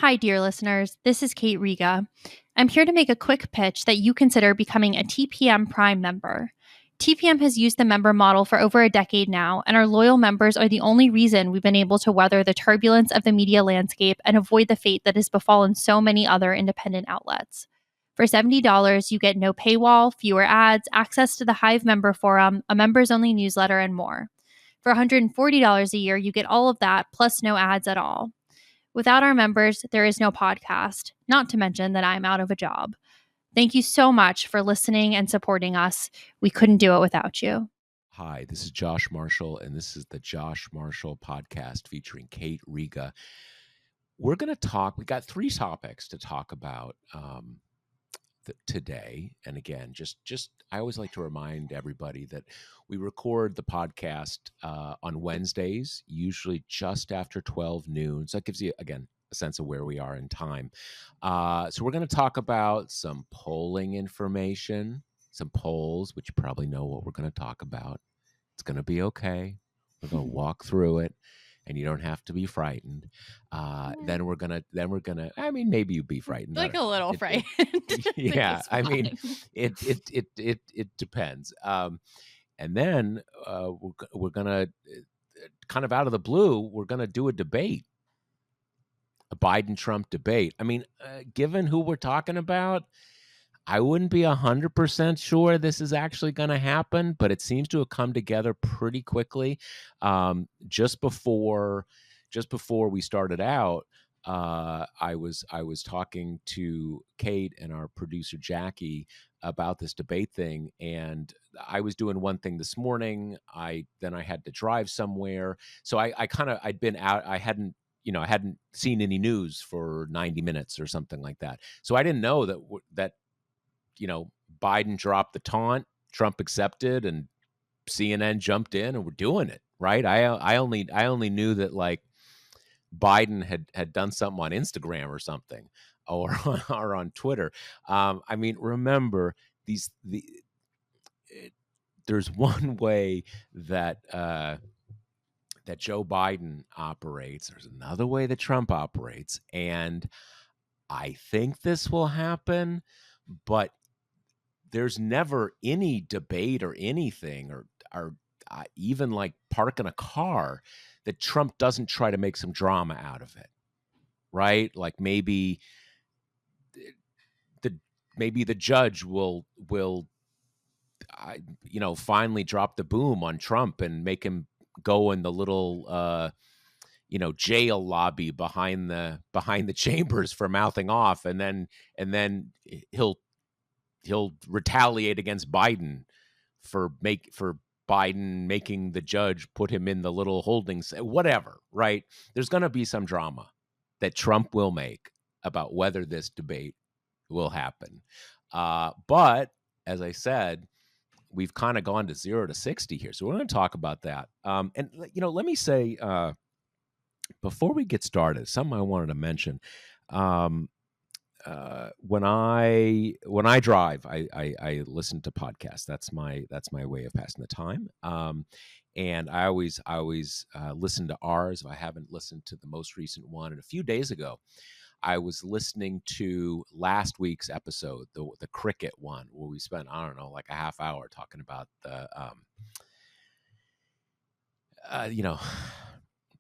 Hi, dear listeners. This is Kate Riga. I'm here to make a quick pitch that you consider becoming a TPM Prime member. TPM has used the member model for over a decade now, and our loyal members are the only reason we've been able to weather the turbulence of the media landscape and avoid the fate that has befallen so many other independent outlets. For $70, you get no paywall, fewer ads, access to the Hive member forum, a members only newsletter, and more. For $140 a year, you get all of that, plus no ads at all. Without our members, there is no podcast, not to mention that I'm out of a job. Thank you so much for listening and supporting us. We couldn't do it without you. Hi, this is Josh Marshall, and this is the Josh Marshall podcast featuring Kate Riga. We're going to talk, we got three topics to talk about today. And again, just I always like to remind everybody that we record the podcast on Wednesdays, usually just after 12 noon. So that gives you, again, a sense of where we are in time. So we're going to talk about some polling information, some polls, which you probably know what we're going to talk about. It's going to be okay. We're going to walk through it, and you don't have to be frightened. Then we're gonna. I mean, maybe you'd be frightened. Like a little frightened. Yeah, I mean, it depends. And then we're gonna kind of out of the blue, we're gonna do a debate, a Biden-Trump debate. I mean, given who we're talking about, I wouldn't be 100% sure this is actually going to happen, but it seems to have come together pretty quickly. Just before we started out, I was talking to Kate and our producer Jackie about this debate thing, and I was doing one thing this morning. Then I had to drive somewhere, so I'd been out. I hadn't seen any news for 90 minutes or something like that, so I didn't know that Biden dropped the taunt, Trump accepted, and CNN jumped in, and we're doing it, right? I only knew that, like, Biden had done something on Instagram or something, or on Twitter. I mean, remember there's one way that that Joe Biden operates. There's another way that Trump operates, and I think this will happen, but there's never any debate or anything or even like parking a car that Trump doesn't try to make some drama out of it, right? Like maybe the judge will finally drop the boom on Trump and make him go in the little jail lobby behind the chambers for mouthing off, and then he'll retaliate against Biden for Biden making the judge put him in the little holding cell, whatever, right? There's going to be some drama that Trump will make about whether this debate will happen. But as I said, we've kind of gone to 0 to 60 here. So we're going to talk about that. And, let me say, before we get started, something I wanted to mention. When I drive, I listen to podcasts. That's my way of passing the time. And I always listen to ours. If I haven't listened to the most recent one, and a few days ago, I was listening to last week's episode, the cricket one, where we spent, I don't know, like a half hour talking about the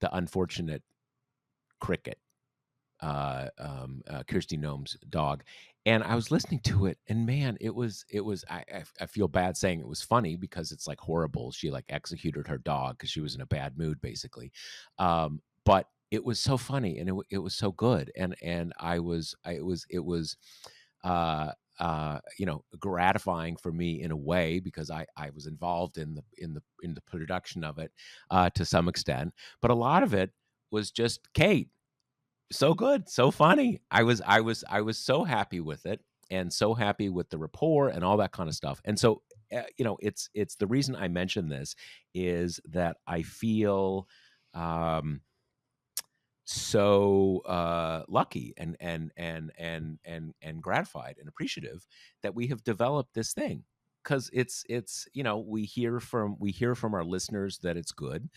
the unfortunate cricket. Kirsty Gnome's dog, and I was listening to it, and man, it was. I feel bad saying it was funny because it's like horrible. She like executed her dog because she was in a bad mood, basically. But it was so funny, and it was so good, and it was gratifying for me in a way because I was involved in the production of it to some extent, but a lot of it was just Kate. So good, so funny. I was so happy with it, and so happy with the rapport and all that kind of stuff. And so, it's the reason I mention this is that I feel so lucky and gratified and appreciative that we have developed this thing, because it's we hear from our listeners that it's good.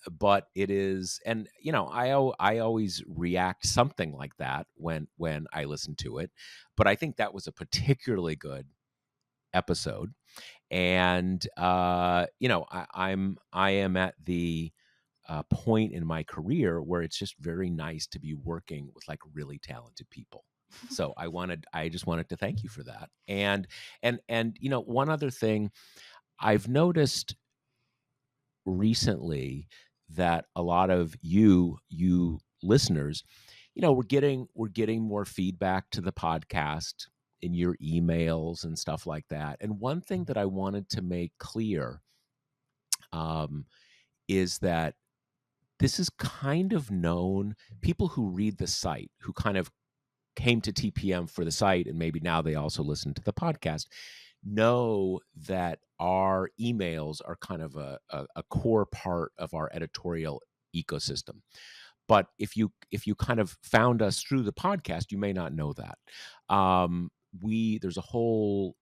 but it is, and I always react something like that when I listen to it, but I think that was a particularly good episode. And I am at the point in my career where it's just very nice to be working with like really talented people. So I just wanted to thank you for that. And one other thing I've noticed recently, that a lot of you listeners, we're getting more feedback to the podcast in your emails and stuff like that. And one thing that I wanted to make clear, um, is that this is kind of known. People who read the site, who kind of came to TPM for the site, and maybe now they also listen to the podcast, know that our emails are kind of a core part of our editorial ecosystem. But if you kind of found us through the podcast, you may not know that. There's a whole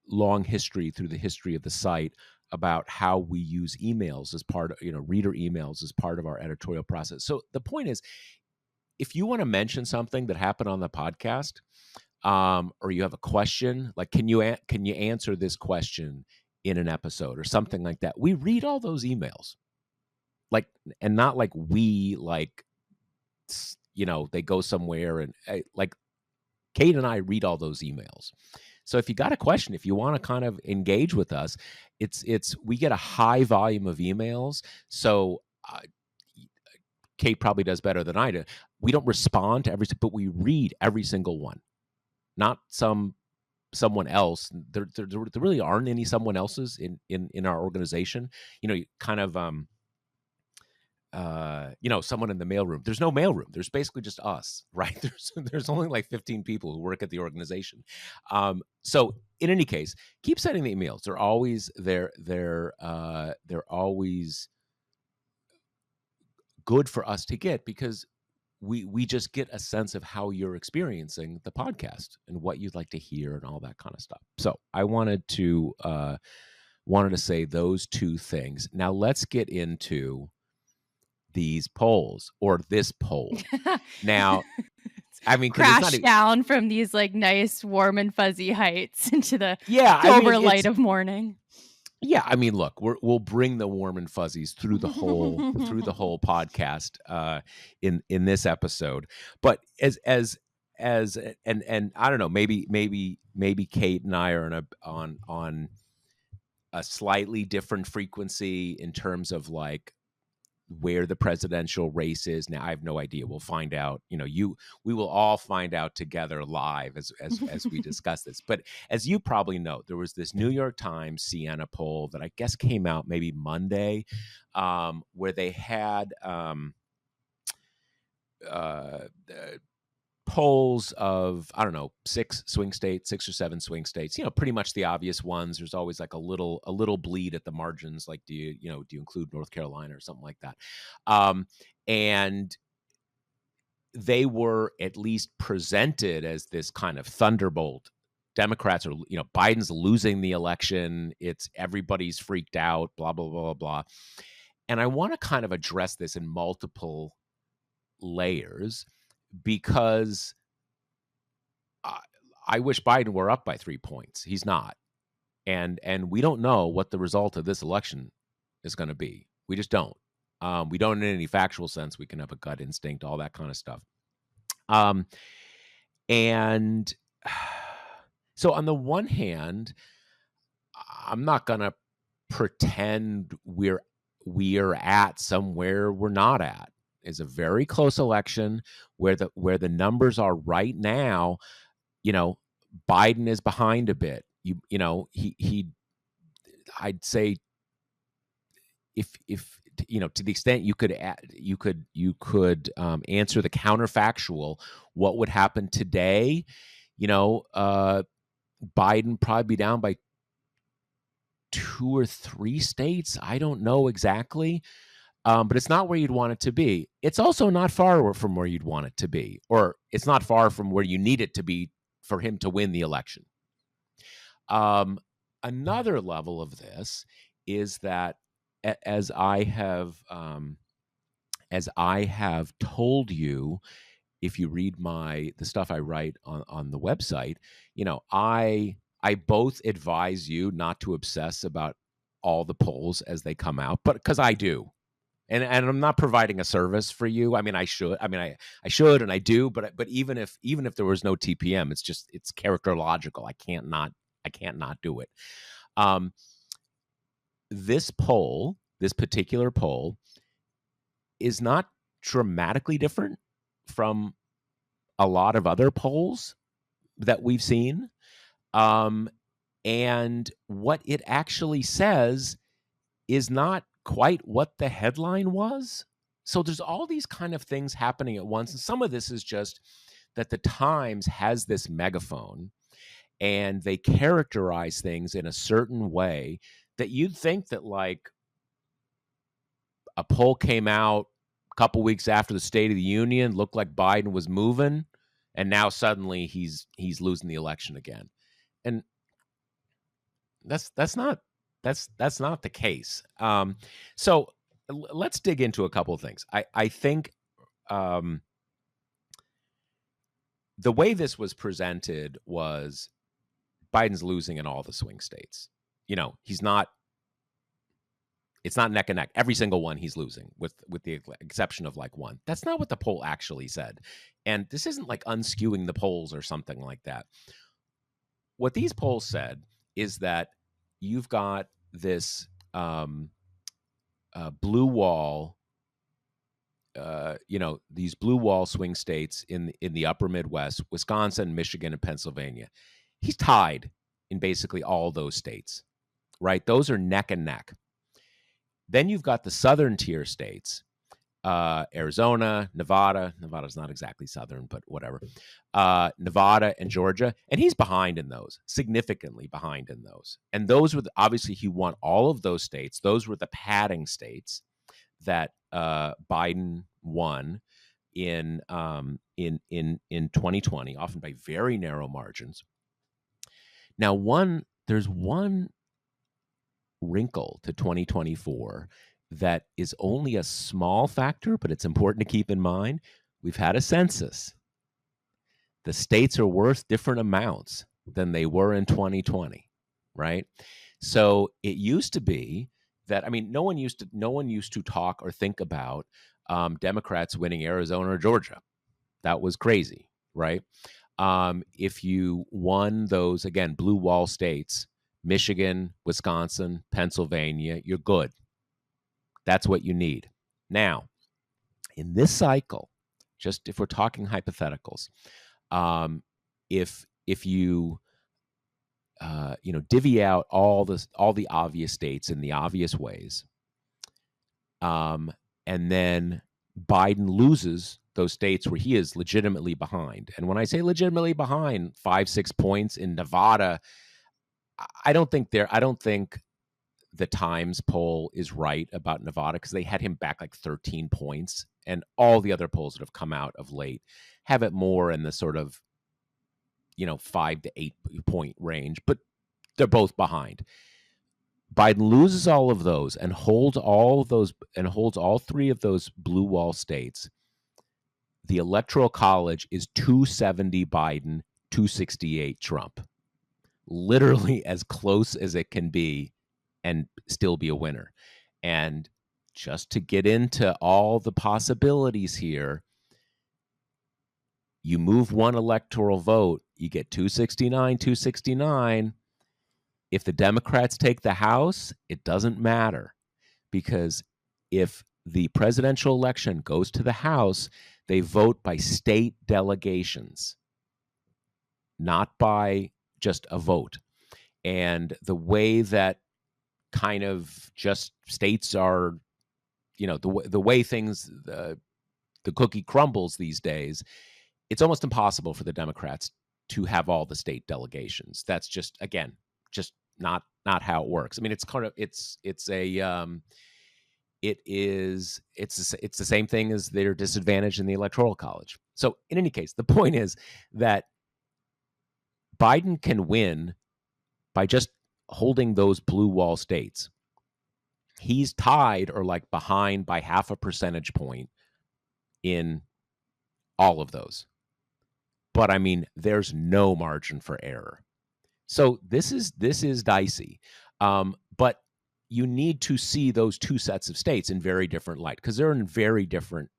long history through the history of the site about how we use emails as part of, reader emails as part of our editorial process. So the point is, if you want to mention something that happened on the podcast, or you have a question, like can you answer this question in an episode or something like that, we read all those emails. Like, and not like they go somewhere, and like Kate and I read all those emails. So if you got a question, if you want to kind of engage with us, we get a high volume of emails. So Kate probably does better than I do. We don't respond to but we read every single one. Not someone else. There really aren't any someone else's in our organization. Kind of someone in the mailroom. There's no mailroom. There's basically just us, right? There's only like 15 people who work at the organization. So in any case, keep sending the emails. They're always they're always good for us to get, because we just get a sense of how you're experiencing the podcast and what you'd like to hear and all that kind of stuff. So I wanted to say those two things. Now let's get into these polls, or this poll. Now, I mean, crash down from these like nice, warm and fuzzy heights into the sober light of morning. Yeah, I mean, look, we'll bring the warm and fuzzies through the whole podcast in this episode. But as and I don't know, maybe Kate and I are on a slightly different frequency in terms of like where the presidential race is. Now I have no idea. We'll find out. We will all find out together live as we discuss this. But as you probably know, there was this New York Times Siena poll that I guess came out maybe Monday, where they had polls of, I don't know, 6 or 7 swing states, pretty much the obvious ones. There's always like a little bleed at the margins. Like, do you include North Carolina or something like that? And they were at least presented as this kind of thunderbolt. Democrats are, Biden's losing the election. Everybody's freaked out, blah, blah, blah, blah, blah. And I want to kind of address this in multiple layers, because I wish Biden were up by 3 points. He's not. And we don't know what the result of this election is going to be. We just don't. We don't in any factual sense. We can have a gut instinct, all that kind of stuff. And so on the one hand, I'm not going to pretend we're at somewhere we're not at. It's a very close election where the numbers are right now. Biden is behind a bit. I'd say if to the extent you could answer the counterfactual, what would happen today? Biden probably be down by 2 or 3 states. I don't know exactly. But it's not where you'd want it to be. It's also not far from where you'd want it to be, or it's not far from where you need it to be for him to win the election. Another level of this is that, as I have as I have told you, if you read the stuff I write on the website, I both advise you not to obsess about all the polls as they come out, but because I do. And I'm not providing a service for you. I mean, I should. I mean, I should and I do. But even if there was no TPM, it's characterological. I can't not do it. This particular poll, is not dramatically different from a lot of other polls that we've seen. And what it actually says is not quite what the headline was. So there's all these kind of things happening at once. And some of this is just that the Times has this megaphone and they characterize things in a certain way that you'd think that, like, a poll came out a couple weeks after the State of the Union, looked like Biden was moving, and now suddenly he's losing the election again. And that's not the case. So let's dig into a couple of things. I think the way this was presented was Biden's losing in all the swing states. It's not neck and neck. Every single one he's losing, with the exception of like one. That's not what the poll actually said. And this isn't like unskewing the polls or something like that. What these polls said is that you've got this blue wall, these blue wall swing states in the upper Midwest, Wisconsin, Michigan, and Pennsylvania. He's tied in basically all those states, right? Those are neck and neck. Then you've got the southern tier states, Arizona, Nevada's not exactly southern, but whatever, Nevada and Georgia, and he's behind in those, significantly behind in those. And those were obviously he won all of those states. Those were the padding states that Biden won in 2020, often by very narrow margins. Now, there's one wrinkle to 2024 that is only a small factor, but it's important to keep in mind. We've had a census. The states are worth different amounts than they were in 2020, right? So it used to be that, I mean, no one used to talk or think about Democrats winning Arizona or Georgia. That was crazy, right? If you won those, again, blue wall states, Michigan, Wisconsin, Pennsylvania, you're good. That's what you need. Now, in this cycle, just if we're talking hypotheticals, if you divvy out all the obvious states in the obvious ways, and then Biden loses those states where he is legitimately behind. And when I say legitimately behind, 5-6 points in Nevada, I don't think the Times poll is right about Nevada, because they had him back like 13 points, and all the other polls that have come out of late have it more in the sort of 5 to 8 point range, but they're both behind. Biden loses all of those and holds all three of those blue wall states. The Electoral College is 270 Biden, 268 Trump. Literally as close as it can be and still be a winner. And just to get into all the possibilities here, you move one electoral vote, you get 269. If the Democrats take the House, it doesn't matter, because if the presidential election goes to the House, they vote by state delegations, not by just a vote. And the way that kind of just states are, the way things, the cookie crumbles these days, it's almost impossible for the Democrats to have all the state delegations. That's just, again, just not how it works. I mean, it's the same thing as their disadvantage in the Electoral College. So in any case, the point is that Biden can win by just holding those blue wall states. He's tied or like behind by half a percentage point in all of those. But I mean, there's no margin for error. So this is dicey. But you need to see those two sets of states in very different light, because they're in very different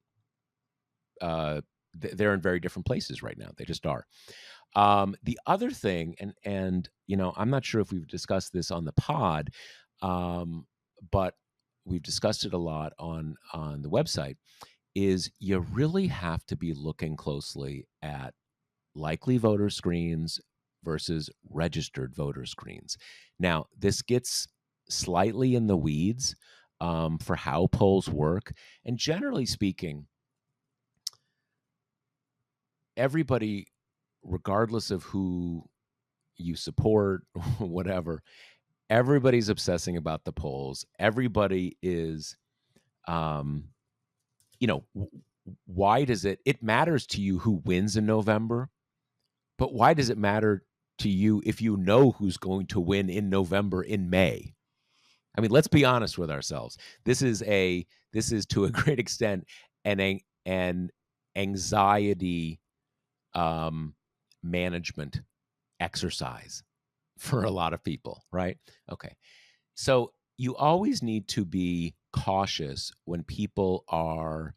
places right now. They just are. The other thing, and I'm not sure if we've discussed this on the pod, but we've discussed it a lot on the website, is you really have to be looking closely at likely voter screens versus registered voter screens. Now, this gets slightly in the weeds for how polls work. And generally speaking, everybody, regardless of who you support, whatever, everybody's obsessing about the polls. Everybody is, why does it matters to you who wins in November, but why does it matter to you if you know who's going to win in November in May? I mean, let's be honest with ourselves. This is to a great extent an anxiety management exercise for a lot of people, right? Okay. So you always need to be cautious when people are,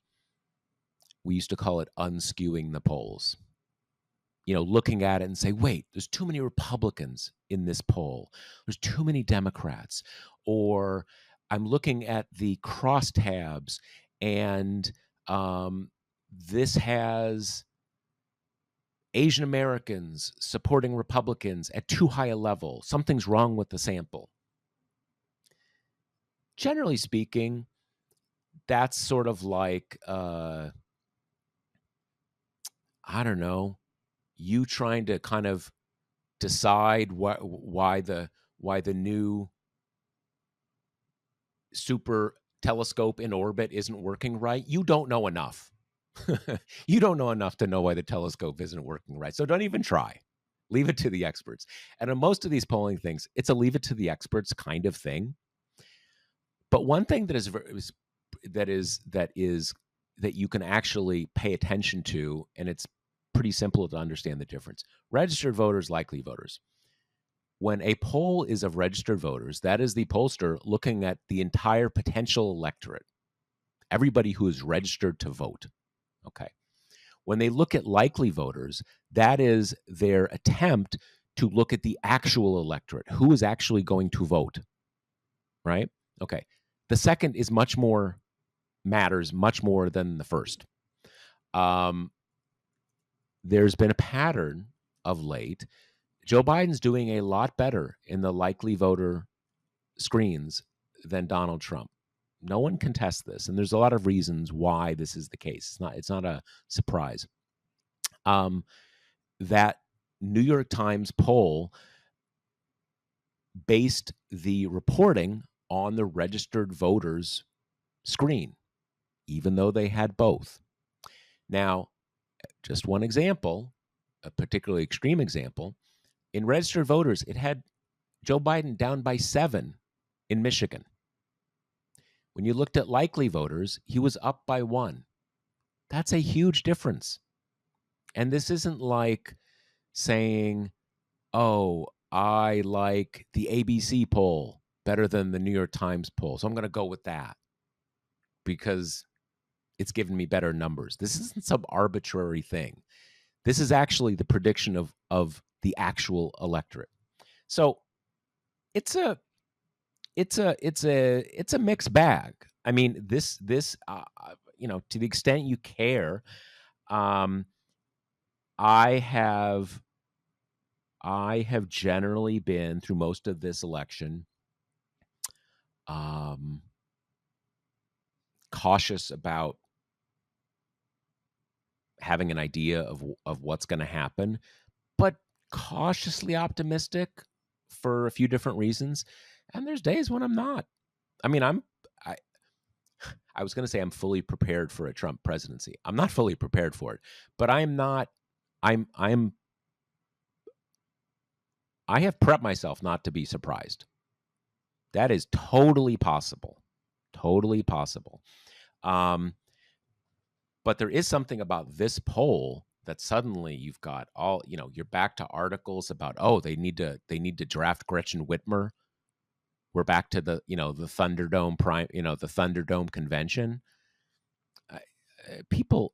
we used to call it unskewing the polls. Looking at it and say, wait, there's too many Republicans in this poll. There's too many Democrats. Or I'm looking at the crosstabs and this has Asian Americans supporting Republicans at too high a level. Something's wrong with the sample. Generally speaking, that's sort of like, I don't know, you trying to kind of decide why the new super telescope in orbit isn't working right. You don't know enough. You don't know enough to know why the telescope isn't working right. So don't even try. Leave it to the experts. And on most of these polling things, it's a leave it to the experts kind of thing. But one thing that you can actually pay attention to, and it's pretty simple to understand the difference. Registered voters, likely voters. When a poll is of registered voters, that is the pollster looking at the entire potential electorate, everybody who is registered to vote. Okay. When they look at likely voters, that is their attempt to look at the actual electorate, who is actually going to vote, right? Okay. The second is matters much more than the first. There's been a pattern of late. Joe Biden's doing a lot better in the likely voter screens than Donald Trump. No one contests this, and there's a lot of reasons why this is the case. It's not a surprise. That New York Times poll based the reporting on the registered voters screen, even though they had both. Now, just one example, a particularly extreme example, in registered voters, it had Joe Biden down by 7 in Michigan. When you looked at likely voters, he was up by 1. That's a huge difference. And this isn't like saying, oh, I like the ABC poll better than the New York Times poll, so I'm going to go with that because it's given me better numbers. This isn't some arbitrary thing. This is actually the prediction of the actual electorate. So it's a mixed bag. I mean, this to the extent you care, I have generally been through most of this election cautious about having an idea of what's going to happen, but cautiously optimistic for a few different reasons. And there's days when I'm not. I mean, I was going to say I'm fully prepared for a Trump presidency. I'm not fully prepared for it, but I have prepped myself not to be surprised. That is totally possible. Totally possible. But there is something about this poll that suddenly you've got all, you're back to articles about, oh, they need to draft Gretchen Whitmer. We're back to the Thunderdome the Thunderdome convention. I, people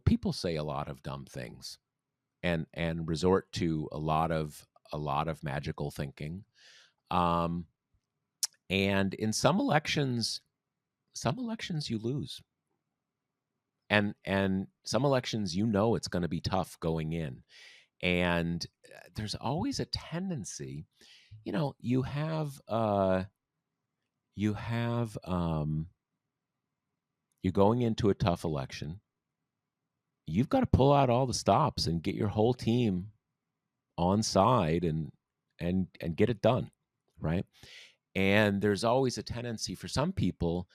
people say a lot of dumb things and resort to a lot of magical thinking. Um, and in some elections you lose, and some elections it's going to be tough going in, and there's always a tendency, you have you're going into a tough election. You've got to pull out all the stops and get your whole team on side and get it done, right? And there's always a tendency for some people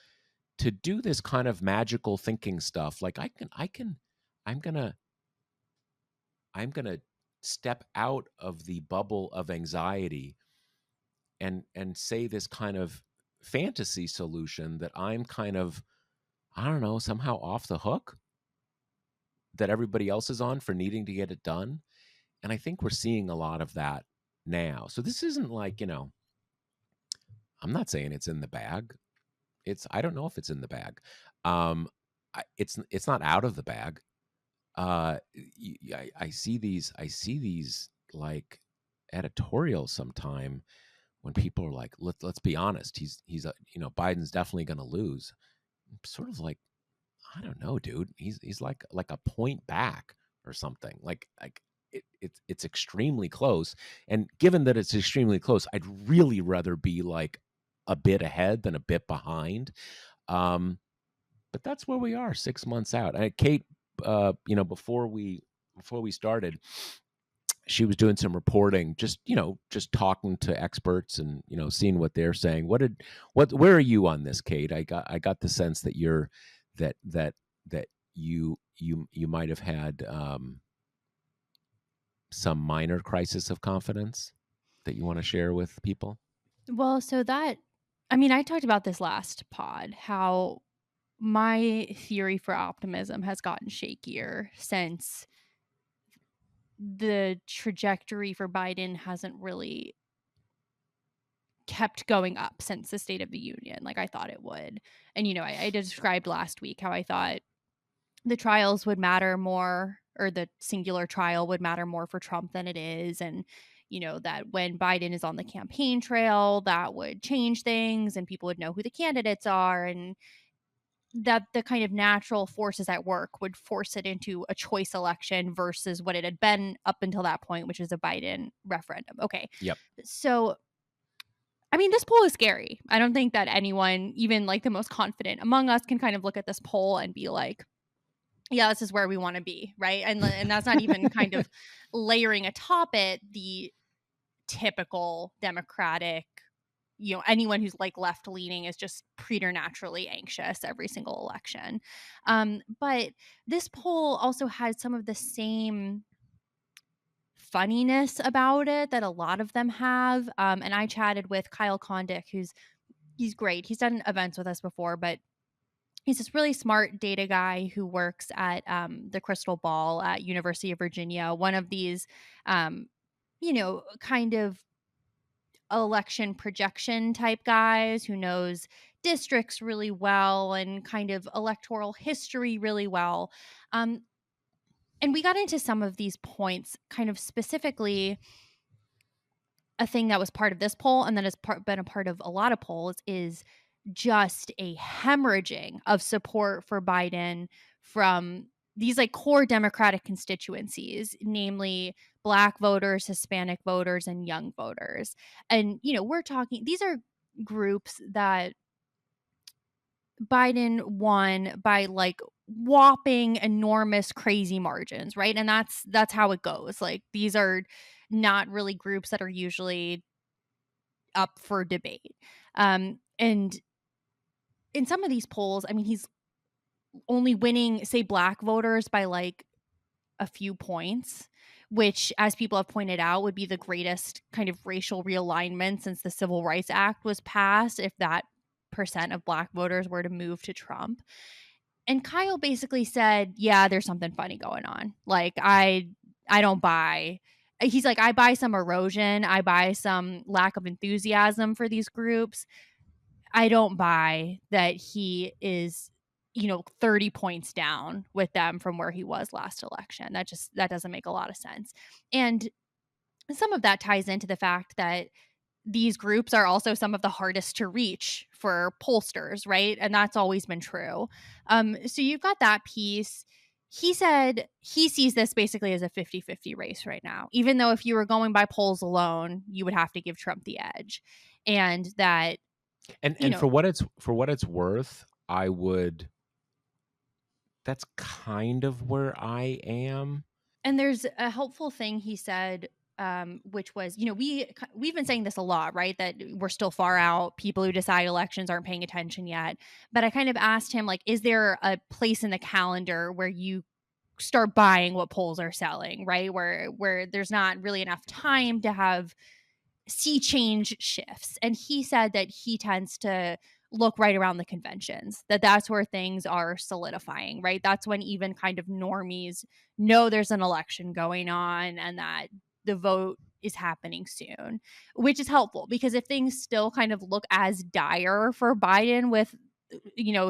to do this kind of magical thinking stuff, like I'm going to step out of the bubble of anxiety and say this kind of fantasy solution that I'm kind of, I don't know, somehow off the hook, that everybody else is on for needing to get it done. And I think we're seeing a lot of that now. So this isn't like, I'm not saying it's in the bag. I don't know if it's in the bag. It's not out of the bag. I see these like editorials sometime when people are like, let's be honest, Biden's definitely going to lose. Sort of like, I don't know, dude. He's like a point back or something. Like it's extremely close. And given that it's extremely close, I'd really rather be like a bit ahead than a bit behind. But that's where we are 6 months out. Kate, before we started, she was doing some reporting, just talking to experts and seeing what they're saying. Where are you on this, Kate? I got the sense that that you might have had some minor crisis of confidence that you want to share with people. Well, I talked about this last pod, how my theory for optimism has gotten shakier since the trajectory for Biden hasn't really kept going up since the State of the Union, like I thought it would. And, I described last week how I thought the trials would matter more, or the singular trial would matter more for Trump than it is. And, that when Biden is on the campaign trail, that would change things and people would know who the candidates are. And that the kind of natural forces at work would force it into a choice election versus what it had been up until that point, which is a Biden referendum. Okay. Yep. So, this poll is scary. I don't think that anyone, even like the most confident among us, can kind of look at this poll and be like, yeah, this is where we want to be, right? And that's not even kind of layering atop it the typical Democratic, anyone who's like left leaning is just preternaturally anxious every single election. But this poll also has some of the same funniness about it that a lot of them have. And I chatted with Kyle Kondik, he's great. He's done events with us before, but he's this really smart data guy who works at the Crystal Ball at University of Virginia, one of these, kind of election projection type guys who knows districts really well and kind of electoral history really well. And we got into some of these points, kind of specifically a thing that was part of this poll and that has been a part of a lot of polls is just a hemorrhaging of support for Biden from these like core Democratic constituencies, namely Black voters, Hispanic voters, and young voters. And, we're talking, these are groups that Biden won by like whopping enormous crazy margins, right? And that's how it goes. Like these are not really groups that are usually up for debate. And in some of these polls, he's only winning, say, Black voters by like a few points, which, as people have pointed out, would be the greatest kind of racial realignment since the Civil Rights Act was passed, if that percent of Black voters were to move to Trump. And Kyle basically said, yeah, there's something funny going on. Like, I don't buy. He's like, I buy some erosion. I buy some lack of enthusiasm for these groups. I don't buy that he is, 30 points down with them from where he was last election. That doesn't make a lot of sense. And some of that ties into the fact that these groups are also some of the hardest to reach for pollsters, right? And that's always been true. So you've got that piece. He said he sees this basically as a 50-50 race right now, even though if you were going by polls alone, you would have to give Trump the edge. And that, and for what it's worth, I would, that's kind of where I am. and there's a helpful thing he said, which was, we've been saying this a lot, right? That we're still far out. People who decide elections aren't paying attention yet. But I kind of asked him, like, is there a place in the calendar where you start buying what polls are selling, right? Where there's not really enough time to have sea change shifts. And he said that he tends to look right around the conventions, that's where things are solidifying, right? That's when even kind of normies know there's an election going on and that the vote is happening soon, which is helpful because if things still kind of look as dire for Biden with,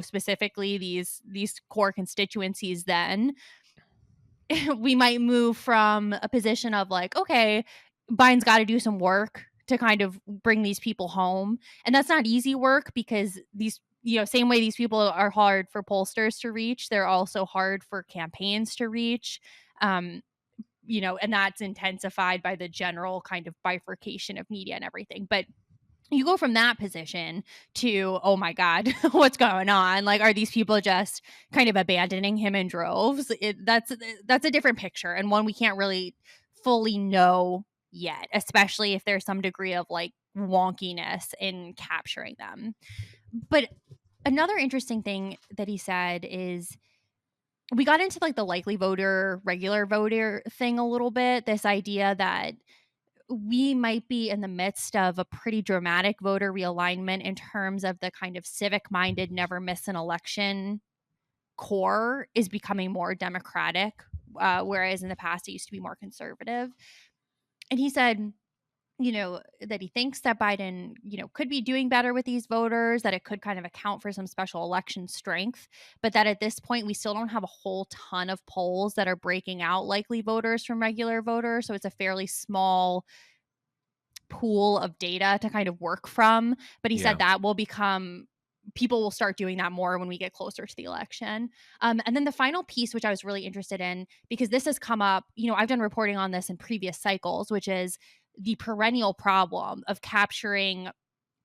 specifically these core constituencies, then we might move from a position of like, okay, Biden's got to do some work to kind of bring these people home. And that's not easy work because these, same way these people are hard for pollsters to reach, they're also hard for campaigns to reach. And that's intensified by the general kind of bifurcation of media and everything. But you go from that position to, oh my God, what's going on? Like, are these people just kind of abandoning him in droves? That's a different picture and one we can't really fully know yet, especially if there's some degree of like wonkiness in capturing them. But another interesting thing that he said is we got into like the likely voter, regular voter thing a little bit, this idea that we might be in the midst of a pretty dramatic voter realignment in terms of the kind of civic minded, never miss an election core is becoming more democratic, whereas in the past it used to be more conservative. And he said, that he thinks that Biden, could be doing better with these voters, that it could kind of account for some special election strength, but that at this point, we still don't have a whole ton of polls that are breaking out likely voters from regular voters. So it's a fairly small pool of data to kind of work from. But he said that will become, people will start doing that more when we get closer to the election. And then the final piece, which I was really interested in, because this has come up, I've done reporting on this in previous cycles, which is the perennial problem of capturing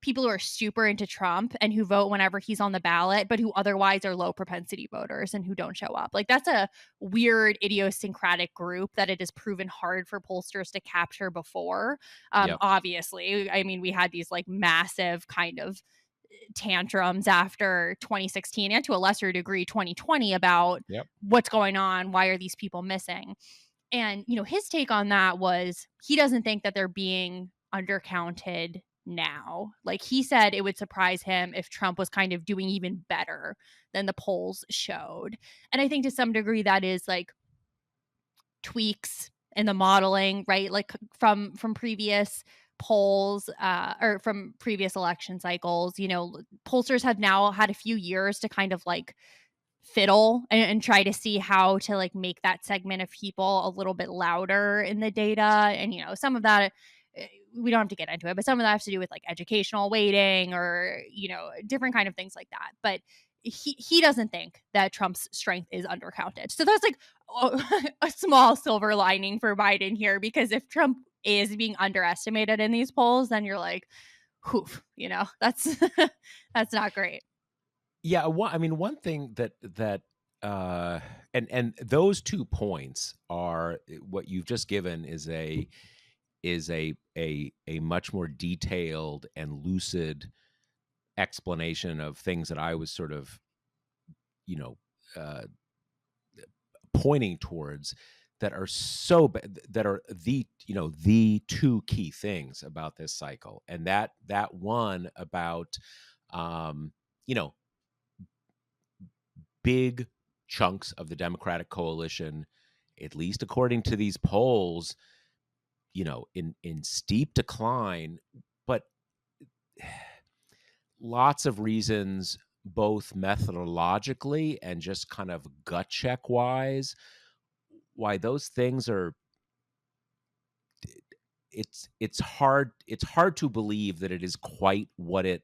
people who are super into Trump and who vote whenever he's on the ballot, but who otherwise are low propensity voters and who don't show up. Like, that's a weird idiosyncratic group that it has proven hard for pollsters to capture before. Obviously, I mean, we had these like massive kind of tantrums after 2016 and to a lesser degree 2020 about what's going on, why are these people missing? And, his take on that was he doesn't think that they're being undercounted now. Like, he said it would surprise him if Trump was kind of doing even better than the polls showed. And I think to some degree that is like tweaks in the modeling, right? Like from previous polls or from previous election cycles, pollsters have now had a few years to kind of like fiddle and try to see how to like make that segment of people a little bit louder in the data. And, some of that, we don't have to get into it, but some of that has to do with like educational weighting or, different kind of things like that. But he doesn't think that Trump's strength is undercounted. So that's like a small silver lining for Biden here, because if Trump is being underestimated in these polls, then you're like, whoof, that's that's not great. Yeah, I mean, one thing that and those 2 points are what you've just given is a much more detailed and lucid explanation of things that I was sort of, pointing towards that are that are the 2 key things about this cycle. And that one about You know, big chunks of the Democratic coalition, at least according to these polls, in steep decline, but lots of reasons, both methodologically and just kind of gut check wise, why those things are. It's hard to believe that it is quite what it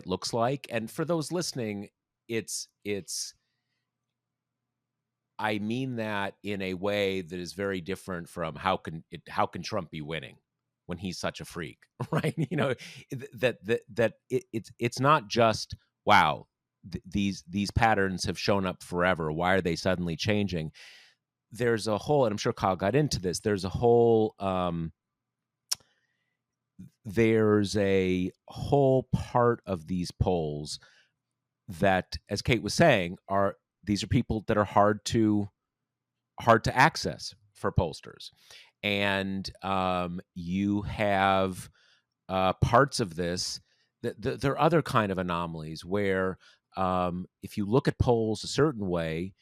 looks like. And for those listening, it's I mean that in a way that is very different from how can Trump be winning when he's such a freak, right? It's not just, wow, these patterns have shown up forever. Why are they suddenly changing? There's a whole, and I'm sure Kyle got into this. There's a whole part of these polls that, as Kate was saying, these are people that are hard to access for pollsters. And you have parts of this that there are other kind of anomalies where if you look at polls a certain way,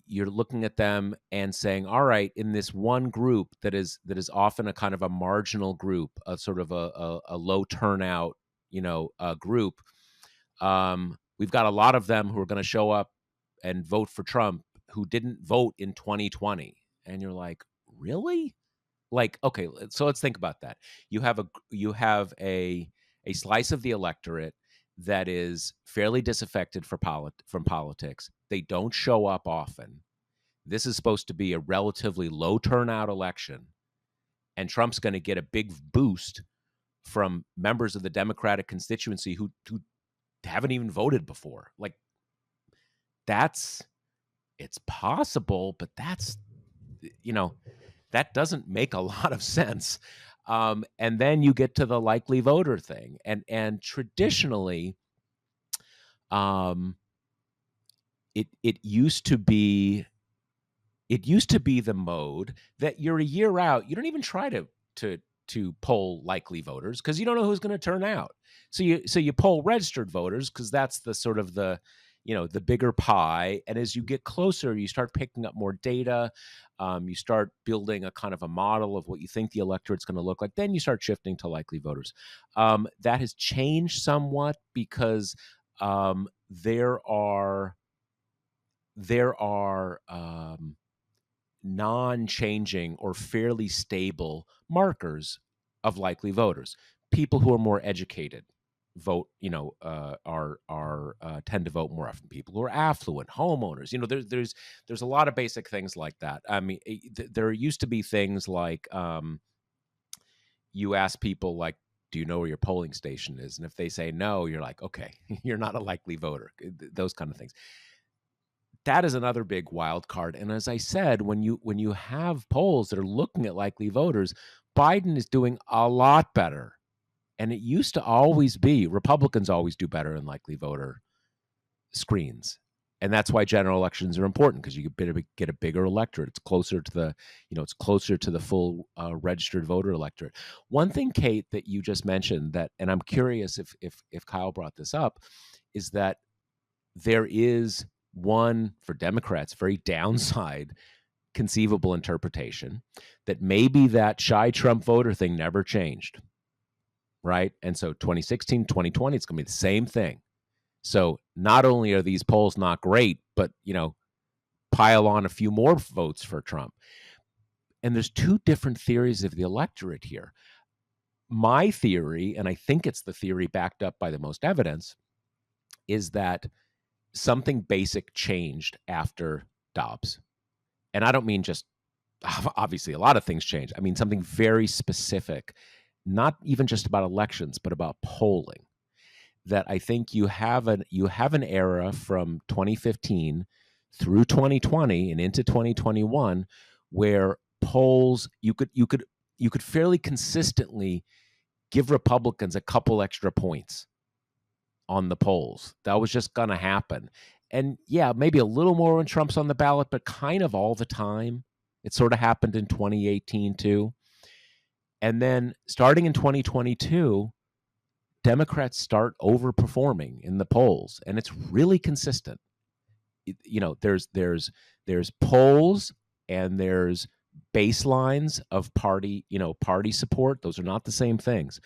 you're looking at them and saying, all right, in this one group that is often a kind of a marginal group, a sort of a low turnout, group, we've got a lot of them who are going to show up and vote for Trump who didn't vote in 2020. And you're like, really? Like, okay, so let's think about that. You have a slice of the electorate that is fairly disaffected from politics. They don't show up often. This is supposed to be a relatively low turnout election, and Trump's going to get a big boost from members of the Democratic constituency who haven't even voted before. Like, it's possible, but that's, that doesn't make a lot of sense. And then you get to the likely voter thing, and traditionally, it used to be the mode that you're a year out. You don't even try to poll likely voters because you don't know who's going to turn out. So you poll registered voters because that's the sort of the bigger pie. And as you get closer, you start picking up more data. You start building a kind of a model of what you think the electorate's going to look like. Then you start shifting to likely voters. That has changed somewhat because there are non-changing or fairly stable markers of likely voters. People who are more educated vote, tend to vote more often. People who are affluent, homeowners, there's a lot of basic things like that. I mean, there used to be things like you ask people, like, do you know where your polling station is? And if they say no, you're like, okay, you're not a likely voter. Those kind of things. That is another big wild card. And as I said, when you have polls that are looking at likely voters, Biden is doing a lot better. And it used to always be Republicans always do better in likely voter screens. And that's why general elections are important, because you get a bigger electorate. It's closer to the full registered voter electorate. One thing, Kate, that you just mentioned and I'm curious if Kyle brought this up, is that there is one, for Democrats, very downside conceivable interpretation that maybe that shy Trump voter thing never changed. Right. And so 2016, 2020, it's going to be the same thing. So not only are these polls not great, but, pile on a few more votes for Trump. And there's two different theories of the electorate here. My theory, and I think it's the theory backed up by the most evidence, is that something basic changed after Dobbs. And I don't mean just, obviously, a lot of things changed. I mean something very specific, not even just about elections, but about polling. That I think you have an era from 2015 through 2020 and into 2021 where polls you could fairly consistently give Republicans a couple extra points on the polls. That was just going to happen. And yeah, maybe a little more when Trump's on the ballot, but kind of all the time. It sort of happened in 2018 too. And then starting in 2022, Democrats start overperforming in the polls, and it's really consistent. There's polls and there's baselines of party support. Those are not the same things.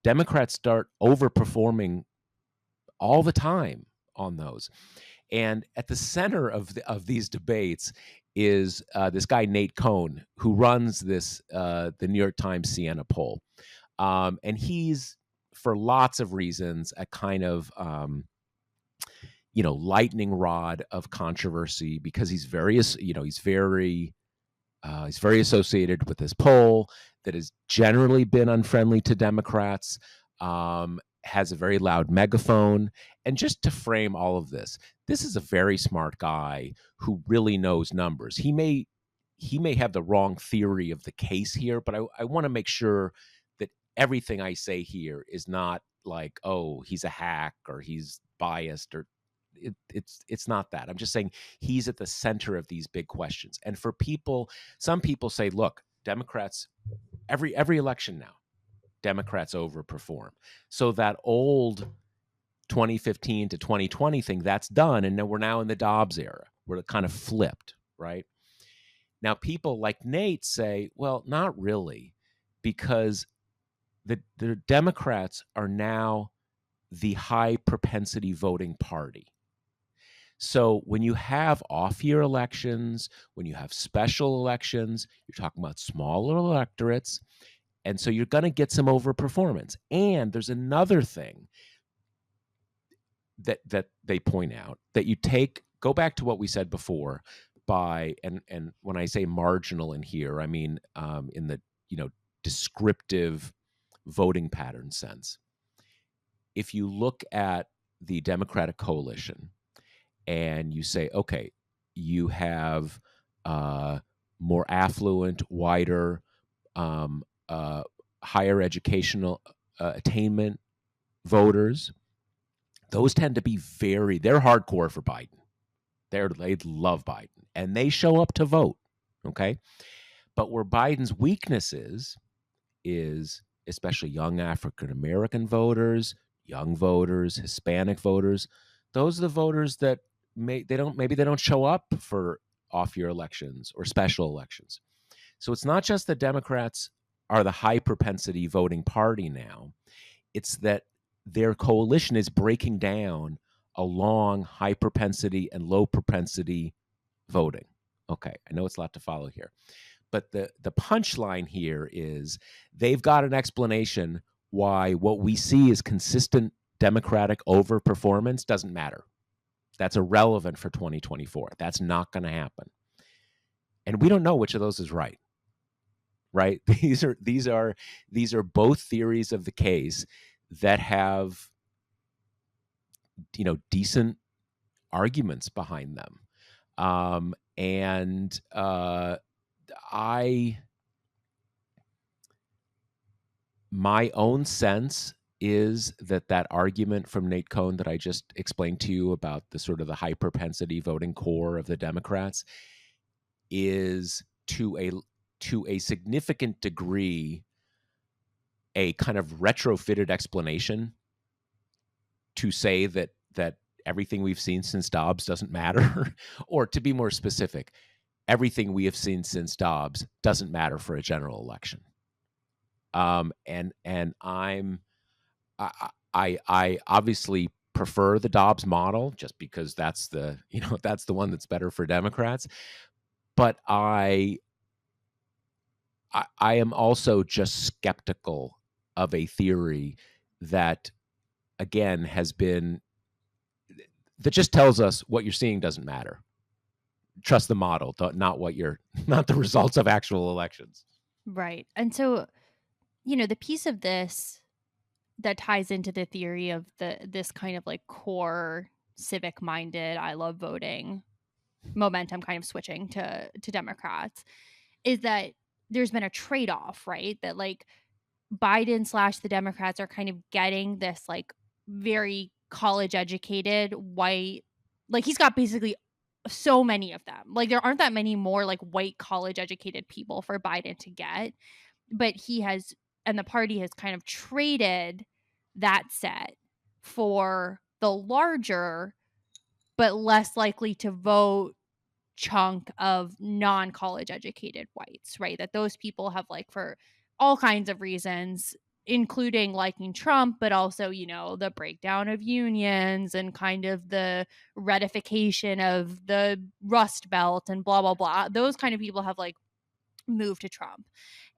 Democrats start overperforming all the time on those. And at the center of these debates is this guy Nate Cohn, who runs the New York Times Siena poll, and he's, for lots of reasons, a kind of lightning rod of controversy, because he's very associated with this poll that has generally been unfriendly to Democrats, has a very loud megaphone. And just to frame all of this is a very smart guy who really knows numbers. He may have the wrong theory of the case here, but I want to make sure that everything I say here is not like, oh, he's a hack or he's biased, or it's not that. I'm just saying he's at the center of these big questions. And for people, some people say, look, Democrats, every election now, Democrats overperform. So that old 2015 to 2020 thing, that's done. And then we're now in the Dobbs era. We're kind of flipped, right? Now, people like Nate say, well, not really, because the Democrats are now the high propensity voting party. So when you have off-year elections, when you have special elections, you're talking about smaller electorates, and so you're going to get some overperformance. And there's another thing that they point out, that go back to what we said before, and when I say marginal in here, I mean in the descriptive voting pattern sense. If you look at the Democratic coalition and you say, okay, you have more affluent, wider, higher educational attainment voters, those tend to be they're hardcore for Biden. They love Biden, and they show up to vote, okay? But where Biden's weakness is especially young African-American voters, young voters, Hispanic voters. Those are the voters that maybe they don't show up for off-year elections or special elections. So it's not just that Democrats are the high propensity voting party now. It's that their coalition is breaking down along high propensity and low propensity voting. Okay, I know it's a lot to follow here. But the punchline here is they've got an explanation why what we see is consistent Democratic overperformance doesn't matter. That's irrelevant for 2024. That's not going to happen. And we don't know which of those is right. Right? These are both theories of the case that have decent arguments behind them. My own sense is that argument from Nate Cohn that I just explained to you about the sort of the high propensity voting core of the Democrats is to a significant degree a kind of retrofitted explanation to say that everything we've seen since Dobbs doesn't matter, or to be more specific, everything we have seen since Dobbs doesn't matter for a general election. And I obviously prefer the Dobbs model just because that's the one that's better for Democrats. But I am also just skeptical of a theory that, again, that just tells us what you're seeing doesn't matter. Trust the model, not the results of actual elections. Right. And so, the piece of this that ties into the theory of this kind of like core civic minded, I love voting momentum kind of switching to Democrats is that there's been a trade-off, right? That like Biden / the Democrats are kind of getting this like very college educated white, like he's got basically so many of them. Like there aren't that many more like white college educated people for Biden to get, but he has, and the party has kind of traded that set for the larger but less likely to vote chunk of non-college educated whites, right? That those people have, like, for all kinds of reasons, including liking Trump, but also, the breakdown of unions and kind of the ratification of the Rust Belt and blah blah blah. Those kind of people have, like, move to Trump.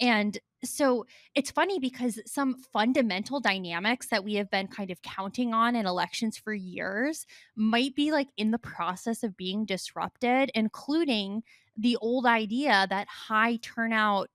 And so it's funny because some fundamental dynamics that we have been kind of counting on in elections for years might be, like, in the process of being disrupted, including the old idea that high turnout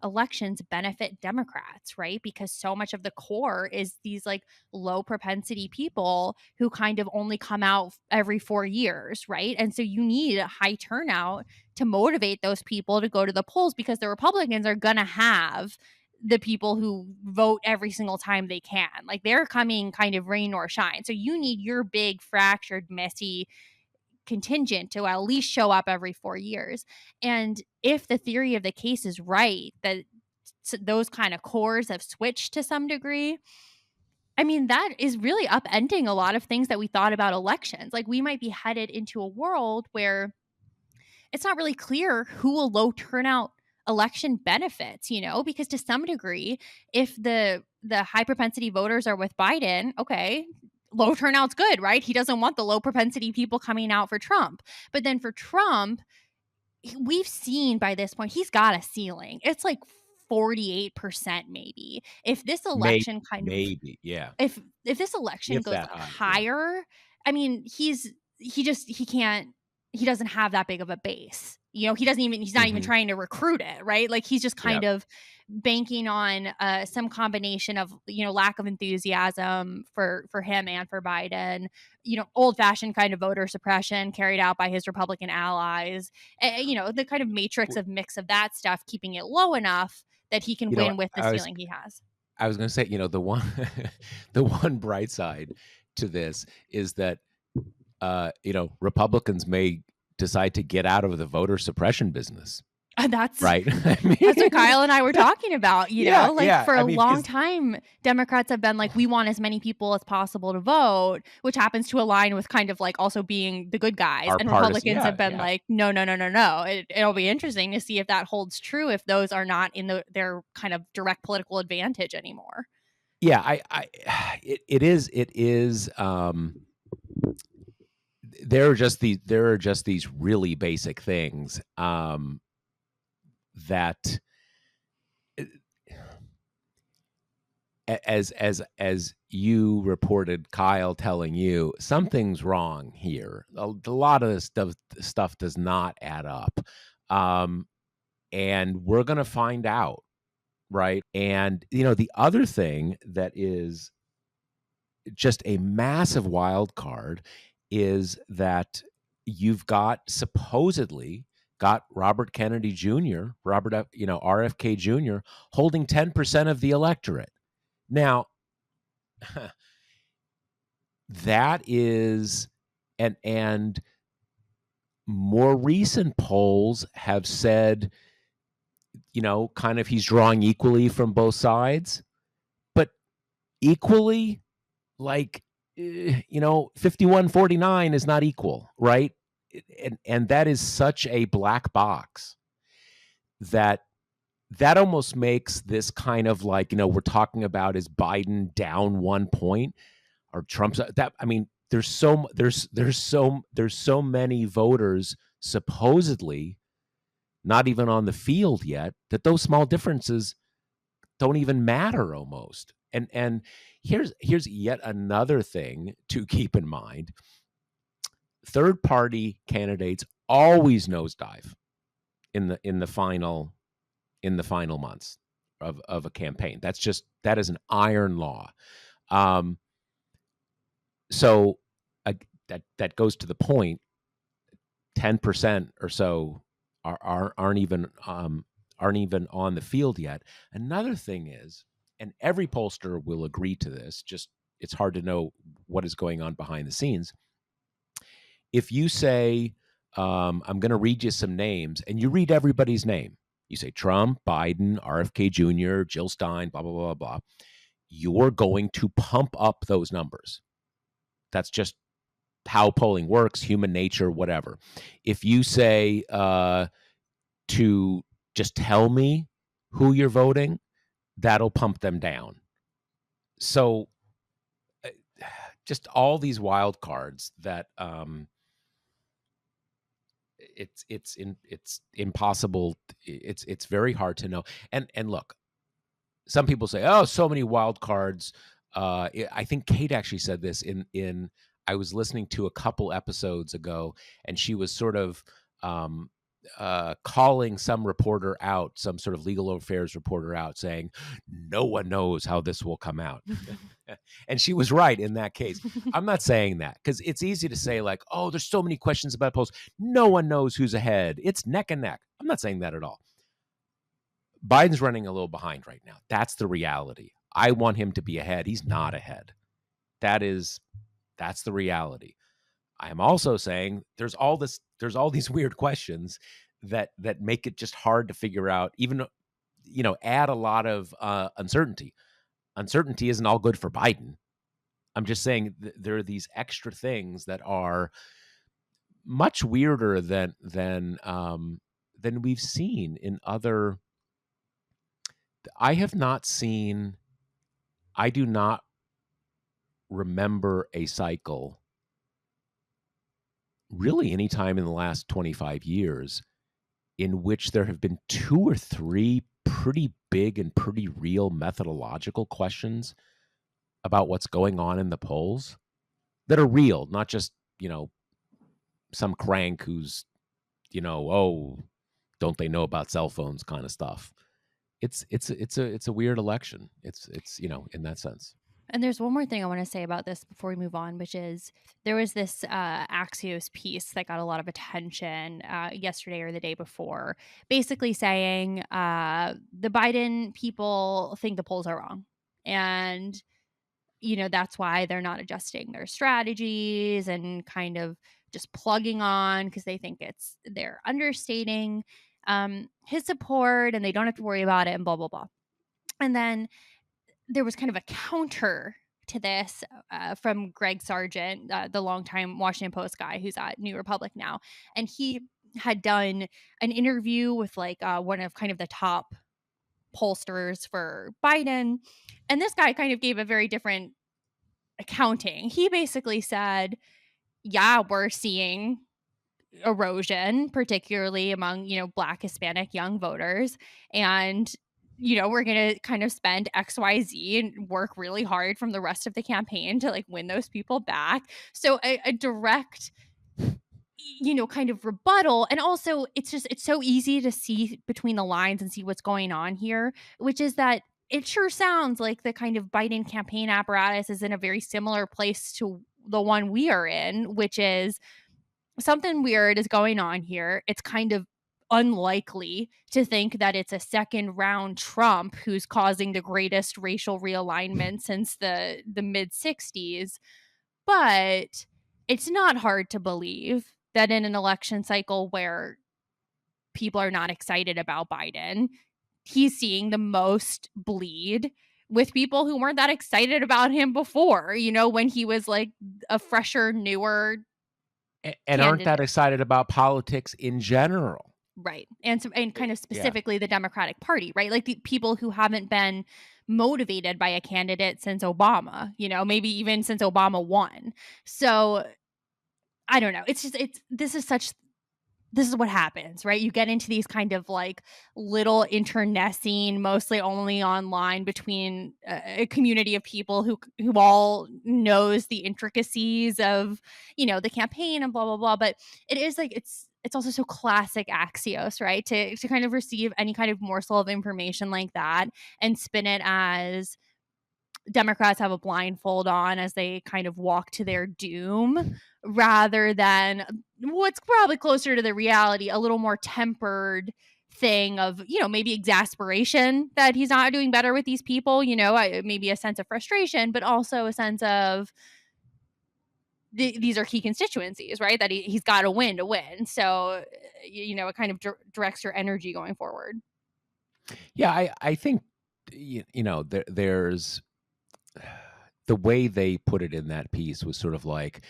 elections benefit Democrats, right? Because so much of the core is these, like, low propensity people who kind of only come out every 4 years, right? And so you need a high turnout to motivate those people to go to the polls, because the Republicans are going to have the people who vote every single time they can. Like, they're coming kind of rain or shine. So you need your big, fractured, messy contingent to at least show up every 4 years. And if the theory of the case is right, that those kind of cores have switched to some degree, I mean, that is really upending a lot of things that we thought about elections. Like, we might be headed into a world where it's not really clear who a low turnout election benefits, because to some degree, if the high propensity voters are with Biden, okay, low turnout's good, right? He doesn't want the low propensity people coming out for Trump. But then for Trump, we've seen by this point he's got a ceiling. It's like 48% maybe. If this election maybe, yeah. If this election If goes that high, yeah. higher, I mean, he can't, he doesn't have that big of a base. He's not even trying to recruit it, right? Like, he's just kind of banking on some combination of, lack of enthusiasm for him and for Biden, old fashioned kind of voter suppression carried out by his Republican allies, the kind of matrix of mix of that stuff, keeping it low enough that he can win with the ceiling he has. I was going to say, the one bright side to this is that, Republicans may decide to get out of the voter suppression business. That's right. That's what Kyle and I were talking about, for a long time, Democrats have been like, we want as many people as possible to vote, which happens to align with kind of like also being the good guys. And Republicans have been like, no. It'll be interesting to see if that holds true, if those are not in their kind of direct political advantage anymore. Yeah, it is. There are just these really basic things that, as you reported, Kyle telling you something's wrong here. A lot of this stuff does not add up, and we're gonna find out, right? And the other thing that is just a massive wild card is that you've supposedly got Robert Kennedy Jr., RFK Jr., holding 10% of the electorate. Now, that is, and more recent polls have said, kind of he's drawing equally from both sides, but equally, like, 51-49 is not equal, right? And that is such a black box that almost makes this kind of like, we're talking about, is Biden down 1 point or Trump's that, I mean, there's so many voters supposedly not even on the field yet, that those small differences don't even matter almost. And here's yet another thing to keep in mind. Third party candidates always nosedive in the final months of a campaign. That is an iron law. So that goes to the point. 10% or so aren't even on the field yet. Another thing is, and every pollster will agree to this, just it's hard to know what is going on behind the scenes. If you say, I'm going to read you some names, and you read everybody's name, you say Trump, Biden, RFK Jr., Jill Stein, blah, blah, blah, blah. you're going to pump up those numbers. That's just how polling works, human nature, whatever. If you say to just tell me who you're voting, that'll pump them down. So just all these wild cards that it's impossible. It's very hard to know. And look, some people say, oh, so many wild cards. I think Kate actually said this in I was listening to a couple episodes ago, and she was sort of calling some reporter out, some sort of legal affairs reporter out, saying, no one knows how this will come out. And she was right in that case. I'm not saying that because it's easy to say like, oh, there's so many questions about polls. No one knows who's ahead. It's neck and neck. I'm not saying that at all. Biden's running a little behind right now. That's the reality. I want him to be ahead. He's not ahead. That's the reality. I am also saying there's all these weird questions that make it just hard to figure out, even, add a lot of uncertainty. Uncertainty isn't all good for Biden. I'm just saying there are these extra things that are much weirder than we've seen in other. I do not remember a cycle really any time in the last 25 years in which there have been 2 or 3 pretty big and pretty real methodological questions about what's going on in the polls that are real, not just, some crank who's, oh, don't they know about cell phones kind of stuff. It's a weird election. It's in that sense. And there's one more thing I want to say about this before we move on, which is there was this Axios piece that got a lot of attention yesterday or the day before, basically saying the Biden people think the polls are wrong. And, that's why they're not adjusting their strategies and kind of just plugging on because they think they're understating his support and they don't have to worry about it and blah, blah, blah. And then there was kind of a counter to this from Greg Sargent, the longtime Washington Post guy who's at New Republic now. And he had done an interview with one of kind of the top pollsters for Biden. And this guy kind of gave a very different accounting. He basically said, yeah, we're seeing erosion, particularly among, Black, Hispanic, young voters. And we're going to kind of spend XYZ and work really hard from the rest of the campaign to win those people back. So a direct, kind of rebuttal. And also it's so easy to see between the lines and see what's going on here, which is that it sure sounds like the kind of Biden campaign apparatus is in a very similar place to the one we are in, which is something weird is going on here. It's kind of unlikely to think that it's a second round Trump who's causing the greatest racial realignment since the mid 60s. But it's not hard to believe that in an election cycle where people are not excited about Biden, he's seeing the most bleed with people who weren't that excited about him before, when he was a fresher, newer and aren't that excited about politics in general. Right. And kind of specifically the Democratic Party, right? Like the people who haven't been motivated by a candidate since Obama, maybe even since Obama won. So I don't know. It's just, this is what happens, right? You get into these kind of little internecine, mostly only online between a community of people who all knows the intricacies of, the campaign and blah, blah, blah. But it is it's also so classic Axios, right? To kind of receive any kind of morsel of information like that and spin it as Democrats have a blindfold on as they kind of walk to their doom, rather than what's probably closer to the reality, a little more tempered thing of, maybe exasperation that he's not doing better with these people, maybe a sense of frustration, but also a sense of these are key constituencies, right? That he's got to win to win. So, it kind of directs your energy going forward. Yeah, I think, there's the way they put it in that piece was sort of like,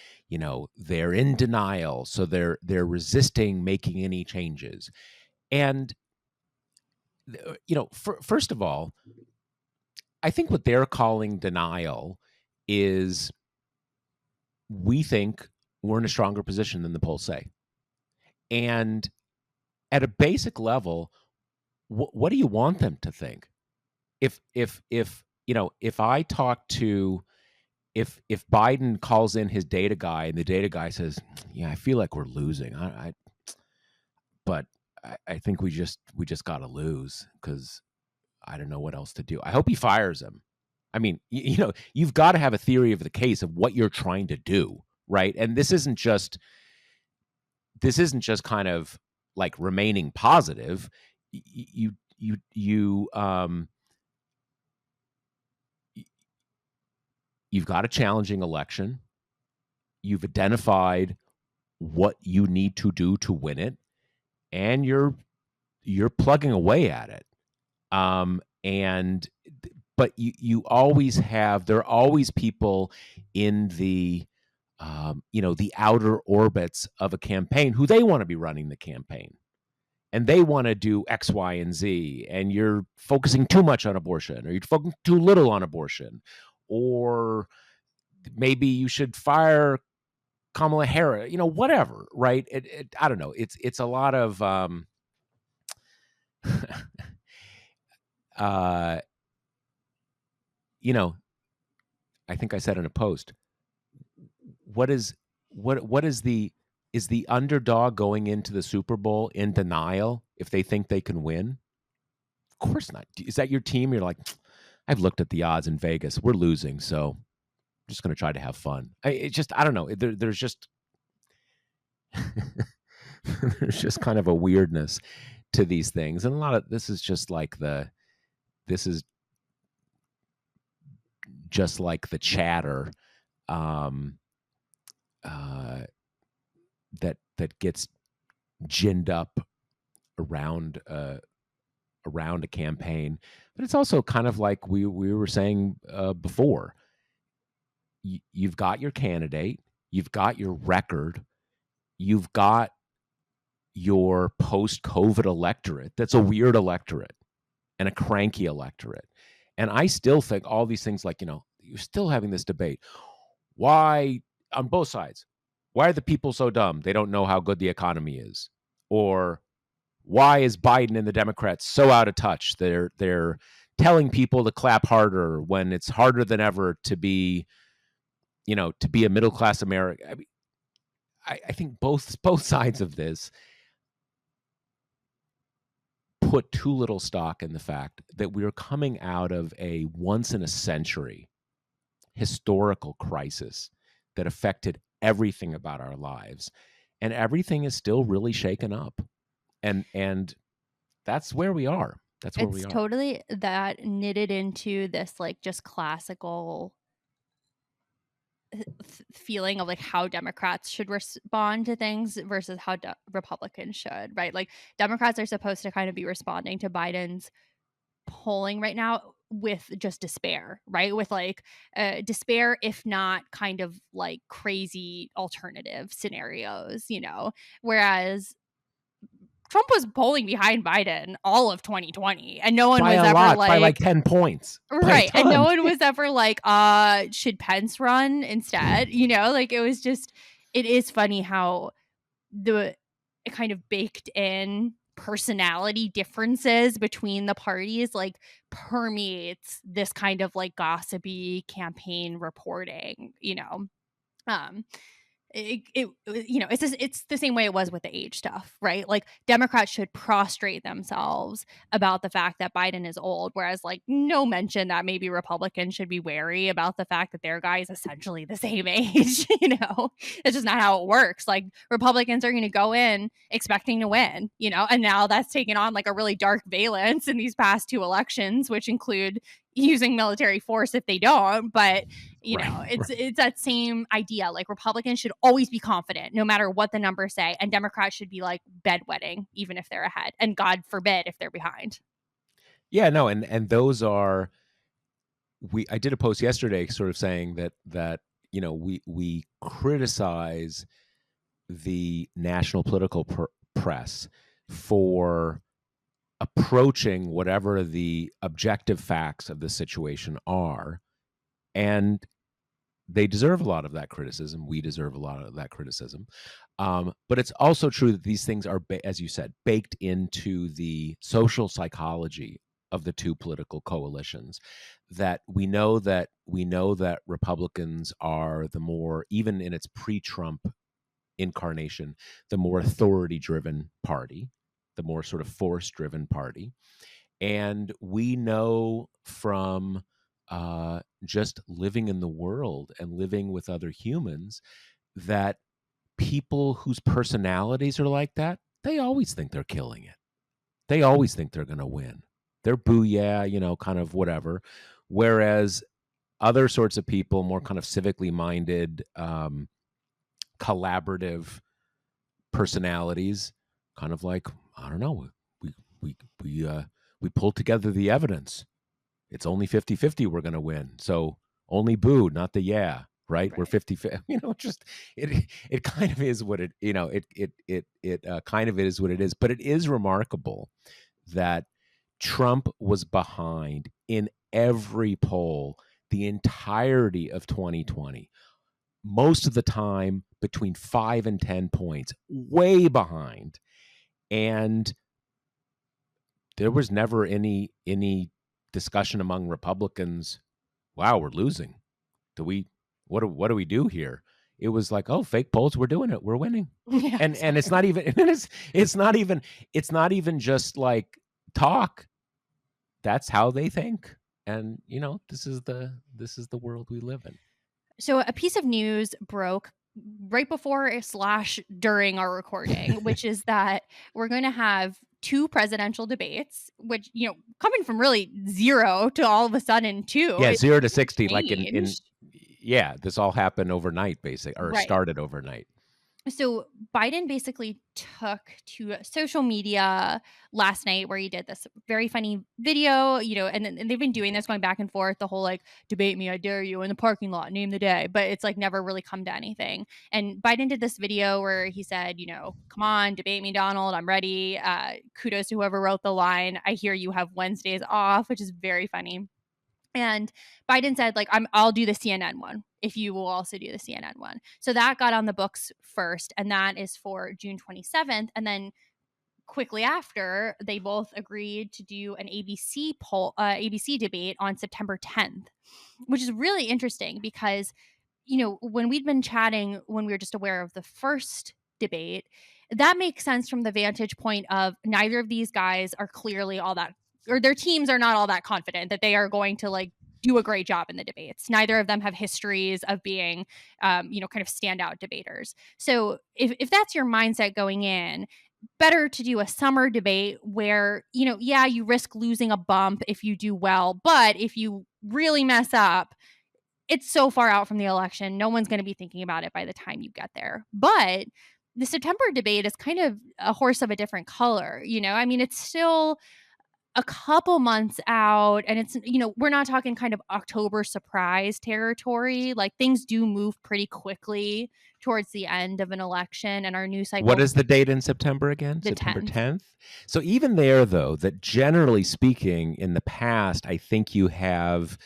they're in denial, so they're resisting making any changes. And first of all, I think what they're calling denial is, we think we're in a stronger position than the polls say. And at a basic level, what do you want them to think? If I talk to, if Biden calls in his data guy and the data guy says, yeah, I feel like we're losing, but I think we just got to lose because I don't know what else to do. I hope he fires him. I mean, you've got to have a theory of the case of what you're trying to do, right? And this isn't just kind of like remaining positive. You've got a challenging election. You've identified what you need to do to win it, and you're plugging away at it. But you always have, there are always people in the the outer orbits of a campaign who they want to be running the campaign, and they want to do X, Y, and Z, and you're focusing too much on abortion, or you're focusing too little on abortion, or maybe you should fire Kamala Harris, whatever, right? I don't know. It's a lot of I think I said in a post, what is the underdog going into the Super Bowl in denial if they think they can win? Of course not. Is that your team? You're like, I've looked at the odds in Vegas. We're losing, so I'm just going to try to have fun. I don't know. There's just there's just kind of a weirdness to these things, and a lot of this is just like the chatter that gets ginned up around a campaign. But it's also kind of like we were saying before. You've got your candidate, you've got your record, you've got your post-COVID electorate. That's a weird electorate and a cranky electorate. And I still think all these things, like, you're still having this debate. Why, on both sides, why are the people so dumb? They don't know how good the economy is. Or why is Biden and the Democrats so out of touch? They're telling people to clap harder when it's harder than ever to be, to be a middle-class American. I mean, I think both sides of this put too little stock in the fact that we are coming out of a once-in-a-century historical crisis that affected everything about our lives, and everything is still really shaken up, and that's where we are. That's where we are. It's totally that knitted into this like just classical feeling of like how Democrats should respond to things versus how Republicans should, right? Like Democrats are supposed to kind of be responding to Biden's polling right now with just despair, right? With like despair, if not kind of like crazy alternative scenarios, whereas Trump was polling behind Biden all of 2020, and no one by was ever lot, like by like 10 points, right, and no one was ever like, should Pence run instead? Like it was just, it is funny how it kind of baked in personality differences between the parties like permeates this kind of like gossipy campaign reporting. It's the same way it was with the age stuff, right? Like Democrats should prostrate themselves about the fact that Biden is old, whereas like no mention that maybe Republicans should be wary about the fact that their guy is essentially the same age. It's just not how it works. Like Republicans are going to go in expecting to win, and now that's taken on like a really dark valence in these past two elections, which include using military force if they don't. But it's that same idea. Like Republicans should always be confident no matter what the numbers say, and Democrats should be like bedwetting even if they're ahead, and God forbid if they're behind. Yeah, no, and those are I did a post yesterday sort of saying that we criticize the national political press for approaching whatever the objective facts of the situation are, and they deserve a lot of that criticism. We deserve a lot of that criticism. But it's also true that these things are, as you said, baked into the social psychology of the two political coalitions. That we know that Republicans are the more, even in its pre-Trump incarnation, the more authority-driven party, the more sort of force-driven party. And we know from just living in the world and living with other humans that people whose personalities are like that, they always think they're killing it. They always think they're going to win. They're booyah, kind of whatever. Whereas other sorts of people, more kind of civically minded, collaborative personalities, kind of like, I don't know, we pulled together the evidence. It's only 50-50 we're going to win. So only boo, not the yeah, right? We're 50-50. Just it kind of is what it, it kind of is what it is. But it is remarkable that Trump was behind in every poll the entirety of 2020. Most of the time between 5 and 10 points, way behind. And there was never any discussion among Republicans, wow, we're losing. What do we do here? It was like, oh, fake polls, we're doing it, we're winning. Yeah, and it's not even it's not even just like talk. That's how they think. And this is the world we live in. So a piece of news broke right before / during our recording, which is that we're going to have 2 presidential debates, which, coming from really 0 to all of a sudden 2. Yeah, 0 to 60, like in this all happened overnight, basically, or started overnight. So Biden basically took to social media last night, where he did this very funny video, and they've been doing this, going back and forth, the whole like, debate me, I dare you, in the parking lot, name the day, but it's like never really come to anything. And Biden did this video where he said, come on, debate me, Donald, I'm ready. Kudos to whoever wrote the line, I hear you have Wednesdays off, which is very funny. And Biden said, like, I'll do the CNN one if you will also do the CNN one. So that got on the books first, and that is for June 27th. And then quickly after, they both agreed to do an ABC debate on September 10th, which is really interesting because, when we'd been chatting, when we were just aware of the first debate, that makes sense from the vantage point of neither of these guys are clearly all that, or their teams are not all that confident that they are going to like do a great job in the debates. Neither of them have histories of being, kind of standout debaters. So if that's your mindset going in, better to do a summer debate where, you risk losing a bump if you do well, but if you really mess up, it's so far out from the election, no one's going to be thinking about it by the time you get there. But the September debate is kind of a horse of a different color. It's still a couple months out, and it's, we're not talking kind of October surprise territory. Like, things do move pretty quickly towards the end of an election, and our news cycle. What is the date in September again? September 10th. So even there, though, that generally speaking, in the past, I think you have,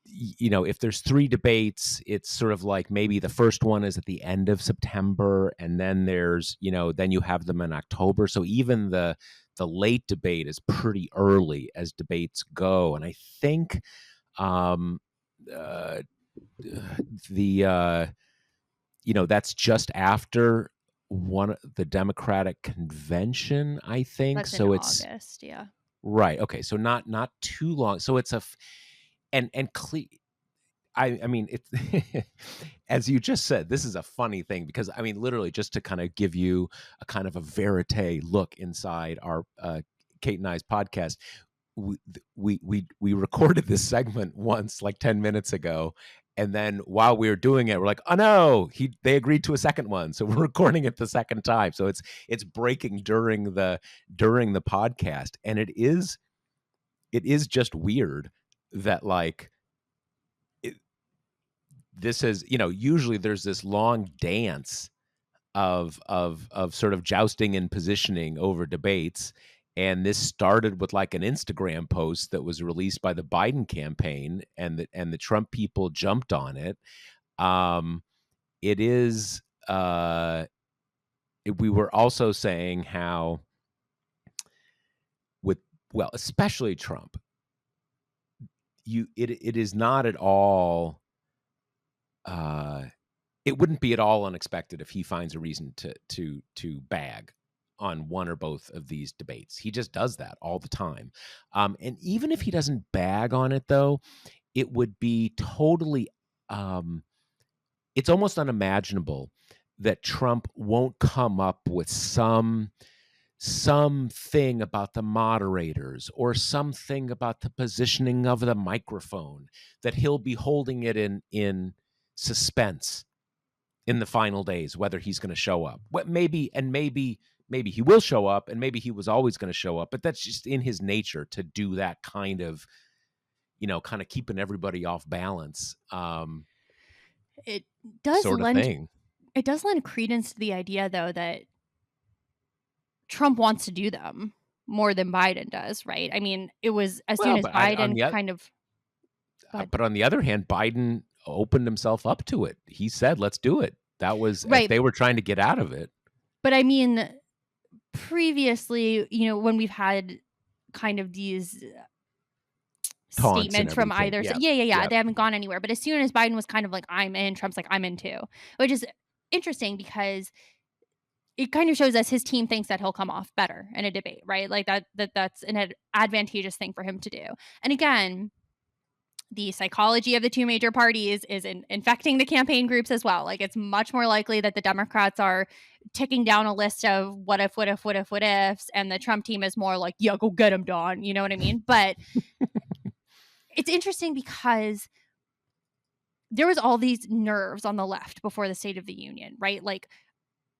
if there's 3 debates, it's sort of like maybe the first one is at the end of September, and then there's, then you have them in October. So even the late debate is pretty early as debates go. And I think that's just after the Democratic convention, I think. That's so in it's August, yeah. Right. Okay. So not too long. So it's I mean, it's as you just said, this is a funny thing because, I mean, literally just to kind of give you a kind of a verite look inside our Kate and I's podcast, we recorded this segment once, like 10 minutes ago. And then while we were doing it, we're like, oh no, they agreed to a second one. So we're recording it the second time. So it's breaking during the podcast. And it is just weird that, like, this is, usually there's this long dance of sort of jousting and positioning over debates. And this started with like an Instagram post that was released by the Biden campaign, and the Trump people jumped on it. It is we were also saying how especially Trump, it is not at all it wouldn't be at all unexpected if he finds a reason to bag on one or both of these debates. He just does that all the time. And even if he doesn't bag on it, though, it would be totally it's almost unimaginable that Trump won't come up with something about the moderators or something about the positioning of the microphone, that he'll be holding it in suspense in the final days, whether he's going to show up. Maybe he will show up, and maybe he was always going to show up, but that's just in his nature to do that kind of keeping everybody off balance It does sort of thing. It does lend credence to the idea, though, that Trump wants to do them more than Biden does, right? I mean, it was as soon as Biden But on the other hand, Biden opened himself up to it. He said, let's do it. That was right. If they were trying to get out of it. But I mean, previously, when we've had kind of these statements from either side. Yeah. They haven't gone anywhere. But as soon as Biden was kind of like, I'm in, Trump's like, I'm in too. Which is interesting because it kind of shows us his team thinks that he'll come off better in a debate, right? Like that's an advantageous thing for him to do. And again, the psychology of the two major parties is infecting the campaign groups as well. Like, it's much more likely that the Democrats are ticking down a list of what ifs, and the Trump team is more like, yeah, go get him, Don. You know what I mean? But it's interesting because there was all these nerves on the left before the State of the Union, right? Like,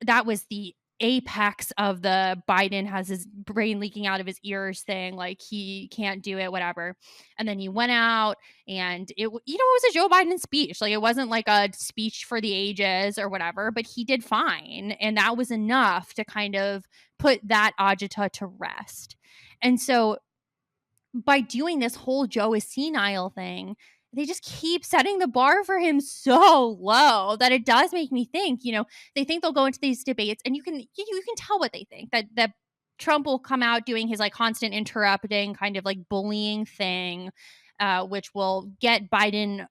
that was the apex of the Biden has his brain leaking out of his ears thing, like he can't do it, whatever. And then he went out and it was a Joe Biden speech. Like, it wasn't like a speech for the ages or whatever, but he did fine. And that was enough to kind of put that agita to rest. And so by doing this whole Joe is senile thing, they just keep setting the bar for him so low that it does make me think, they think they'll go into these debates and you can tell what they think, that Trump will come out doing his like constant interrupting kind of like bullying thing, which will get Biden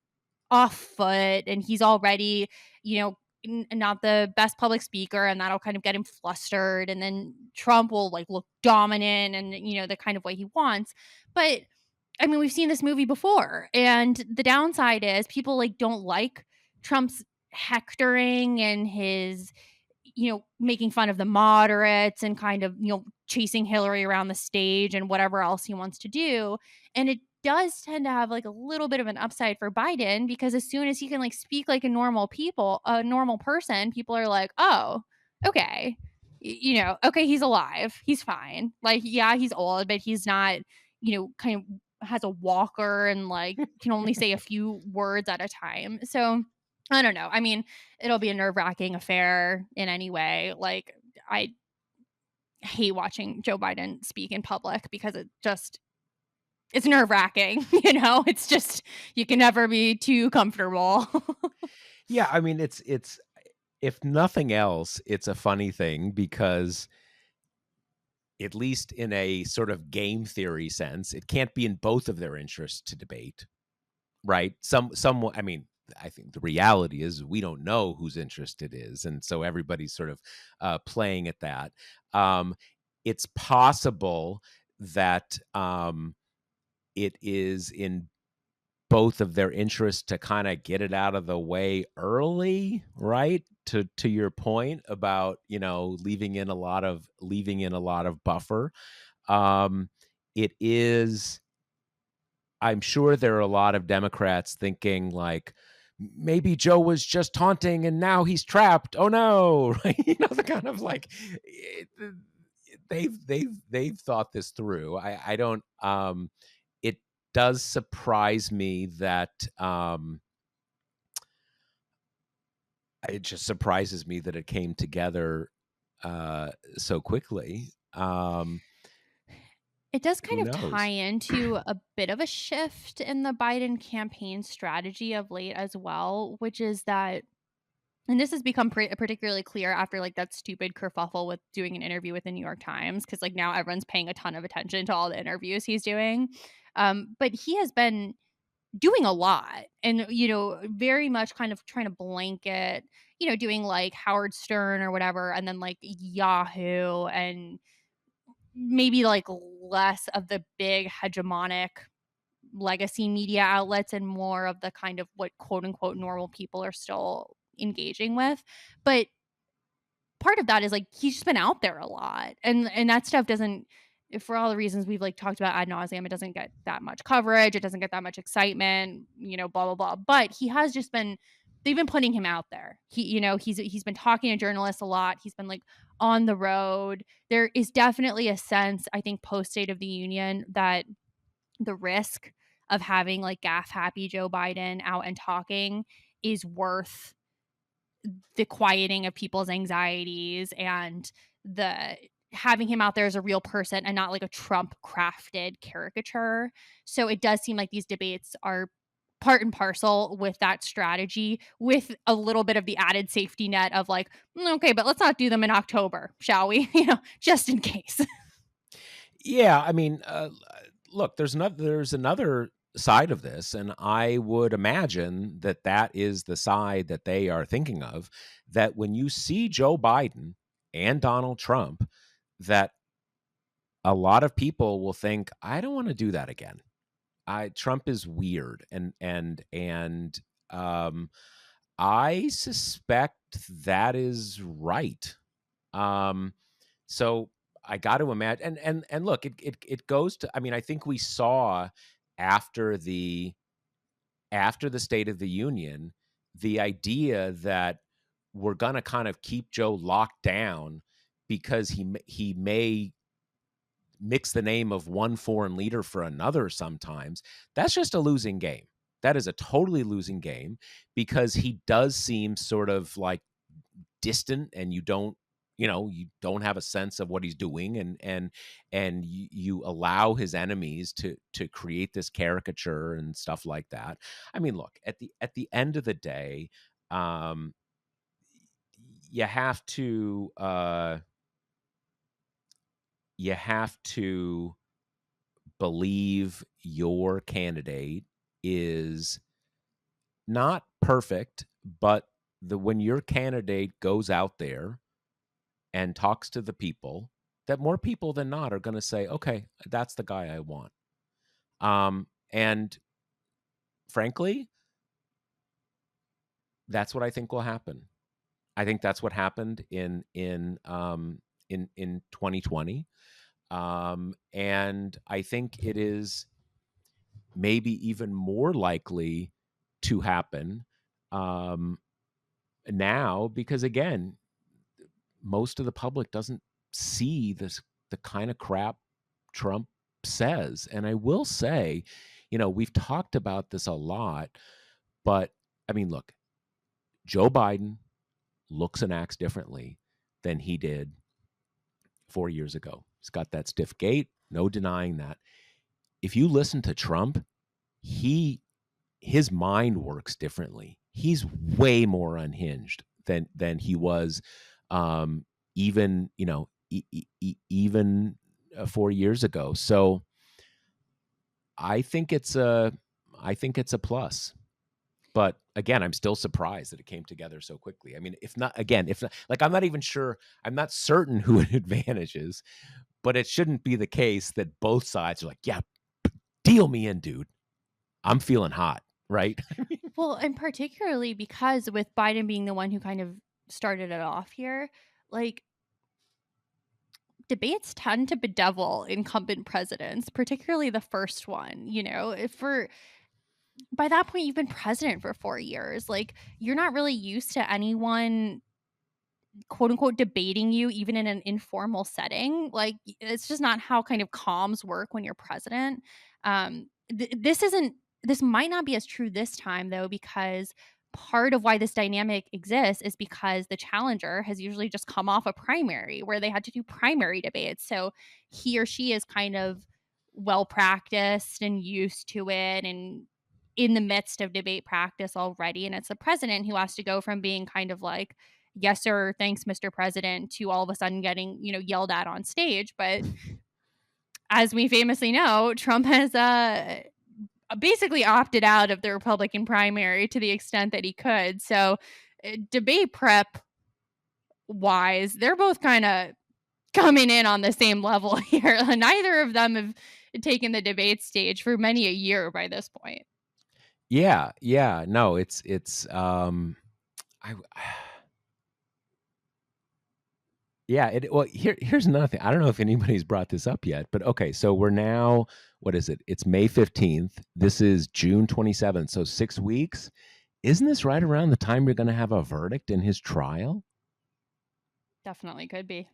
off foot. And he's already, not the best public speaker, and that'll kind of get him flustered. And then Trump will like look dominant and, the kind of way he wants. But I mean, we've seen this movie before, and the downside is people like don't like Trump's hectoring and his, making fun of the moderates and kind of, chasing Hillary around the stage and whatever else he wants to do. And it does tend to have like a little bit of an upside for Biden, because as soon as he can like speak like a normal person, people are like, oh, okay. Okay, he's alive. He's fine. Like, yeah, he's old, but he's not, kind of has a walker and like can only say a few words at a time. So I don't know. I mean, it'll be a nerve-wracking affair in any way. Like, I hate watching Joe Biden speak in public because it's nerve-wracking. It's just, you can never be too comfortable. Yeah. I mean, it's if nothing else, it's a funny thing because, at least in a sort of game theory sense, it can't be in both of their interests to debate, right? I mean, I think the reality is we don't know whose interest it is, and so everybody's sort of playing at that. It's possible that it is in both of their interests to kind of get it out of the way early, right? To your point about, leaving in a lot of buffer. It is, I'm sure there are a lot of Democrats thinking like, maybe Joe was just taunting and now he's trapped. Oh no. Right? The kind of like, they've thought this through. I don't, it does surprise me that It just surprises me that it came together so quickly. It does Who kind of tie knows? into a bit of a shift in the Biden campaign strategy of late as well, which is that, and this has become particularly clear after like that stupid kerfuffle with doing an interview with the New York Times, because like now everyone's paying a ton of attention to all the interviews he's doing. But he has been doing a lot and, very much kind of trying to blanket, doing like Howard Stern or whatever, and then like Yahoo, and maybe like less of the big hegemonic legacy media outlets and more of the kind of what quote unquote normal people are still engaging with. But part of that is like he's just been out there a lot, and that stuff doesn't, for all the reasons we've like talked about ad nauseum, it doesn't get that much coverage, it doesn't get that much excitement, blah blah blah. But he has just been, they've been putting him out there. He's been talking to journalists a lot. He's been like on the road. There is definitely a sense, I think, post State of the Union, that the risk of having like gaff happy Joe Biden out and talking is worth the quieting of people's anxieties, and the having him out there as a real person and not like a Trump crafted caricature. So it does seem like these debates are part and parcel with that strategy, with a little bit of the added safety net of like, okay, but let's not do them in October, shall we? Just in case. Yeah, I mean, look, there's another side of this, and I would imagine that that is the side that they are thinking of. That when you see Joe Biden and Donald Trump, that a lot of people will think, I don't want to do that again. I Trump is weird, and um, I suspect that is right. Um, so I got to imagine, and look, it goes to. I mean, I think we saw after the after the State of the Union, the idea that we're gonna kind of keep Joe locked down because he may mix the name of one foreign leader for another sometimes. That's just a losing game. That is a totally losing game because he does seem sort of like distant, and you don't have a sense of what he's doing, and you allow his enemies to create this caricature and stuff like that. I mean, look, at the end of the day, um you have to you have to believe your candidate is not perfect, but when your candidate goes out there and talks to the people, that more people than not are going to say, okay, that's the guy I want. And frankly, that's what I think will happen. I think that's what happened in 2020. And I think it is maybe even more likely to happen um, now because, again, most of the public doesn't see the kind of crap Trump says. And I will say, we've talked about this a lot, but I mean, look, Joe Biden looks and acts differently than he did 4 years ago. He's got that stiff gait, no denying that. If you listen to Trump, his mind works differently. He's way more unhinged than he was, even even 4 years ago. So I think it's a plus. But again, I'm still surprised that it came together so quickly. I mean, if not, like I'm not even sure, I'm not certain who it advantages, but it shouldn't be the case that both sides are like, yeah, deal me in, dude. I'm feeling hot, right? Well, and particularly because with Biden being the one who kind of started it off here, like debates tend to bedevil incumbent presidents, particularly the first one. If for by that point you've been president for 4 years, like you're not really used to anyone quote unquote debating you even in an informal setting. Like it's just not how kind of comms work when you're president. This might not be as true this time though, because part of why this dynamic exists is because the challenger has usually just come off a primary where they had to do primary debates. So he or she is kind of well practiced and used to it and in the midst of debate practice already. And it's the president who has to go from being kind of like, yes, sir, thanks, Mr. President, to all of a sudden getting, yelled at on stage. But as we famously know, Trump has basically opted out of the Republican primary to the extent that he could. So debate prep wise, they're both kind of coming in on the same level here. Neither of them have taken the debate stage for many a year by this point. Yeah. No, it's I yeah, well, here's another thing. I don't know if anybody's brought this up yet, but okay, so we're now, what is it? It's May 15th. This is June 27th. So 6 weeks. Isn't this right around the time you're going to have a verdict in his trial? Definitely could be.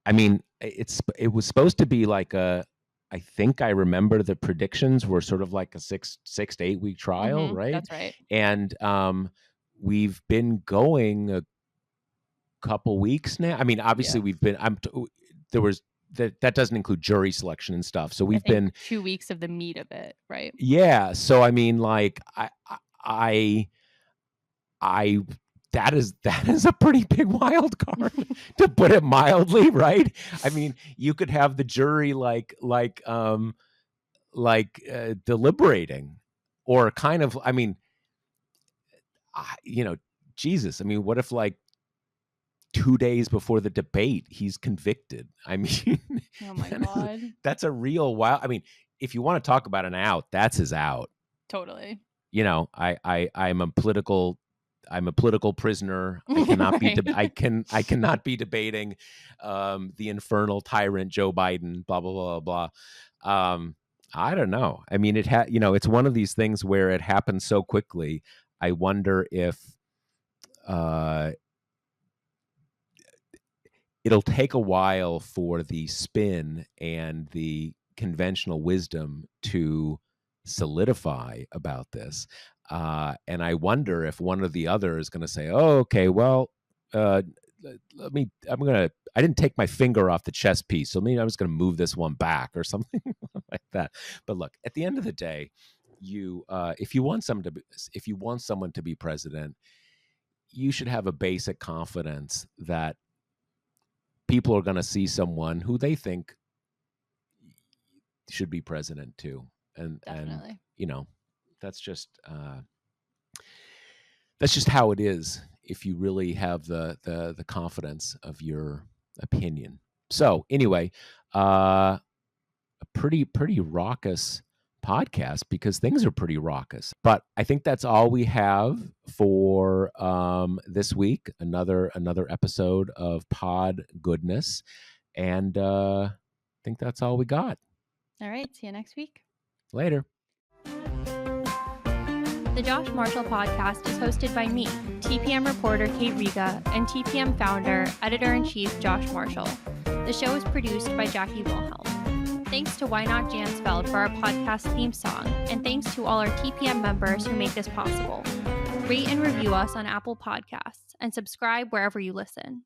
I mean, it was supposed to be like I think I remember the predictions were sort of like a 6 to 8 week trial, right? That's right. And we've been going a couple weeks now. I mean, obviously we've been. There was that doesn't include jury selection and stuff. So we've been 2 weeks of the meat of it, right? Yeah. So I mean, like that is a pretty big wild card to put it mildly, right? I mean, you could have the jury deliberating, or kind of. I mean, Jesus. I mean, what if like 2 days before the debate he's convicted? I mean, oh my God, that's a real wild. I mean, if you want to talk about an out, that's his out. Totally. I'm a political prisoner. I cannot be. I cannot be debating the infernal tyrant Joe Biden. Blah blah blah blah. I don't know. I mean, it's one of these things where it happens so quickly. I wonder if it'll take a while for the spin and the conventional wisdom to solidify about this. And I wonder if one or the other is going to say, oh, okay, well, I didn't take my finger off the chess piece, so maybe I'm just going to move this one back or something like that. But look, at the end of the day, if you want someone to be president, you should have a basic confidence that people are going to see someone who they think should be president too. Definitely. And that's just how it is if you really have the confidence of your opinion. So anyway, a pretty raucous podcast, because things are pretty raucous. But I think that's all we have for this week. Another episode of Pod Goodness, and I think that's all we got. All right, see you next week. Later. The Josh Marshall podcast is hosted by me, TPM reporter Kate Riga, and TPM founder, editor-in-chief Josh Marshall. The show is produced by Jackie Wilhelm. Thanks to Why Not Jansfeld for our podcast theme song, and thanks to all our TPM members who make this possible. Rate and review us on Apple Podcasts, and subscribe wherever you listen.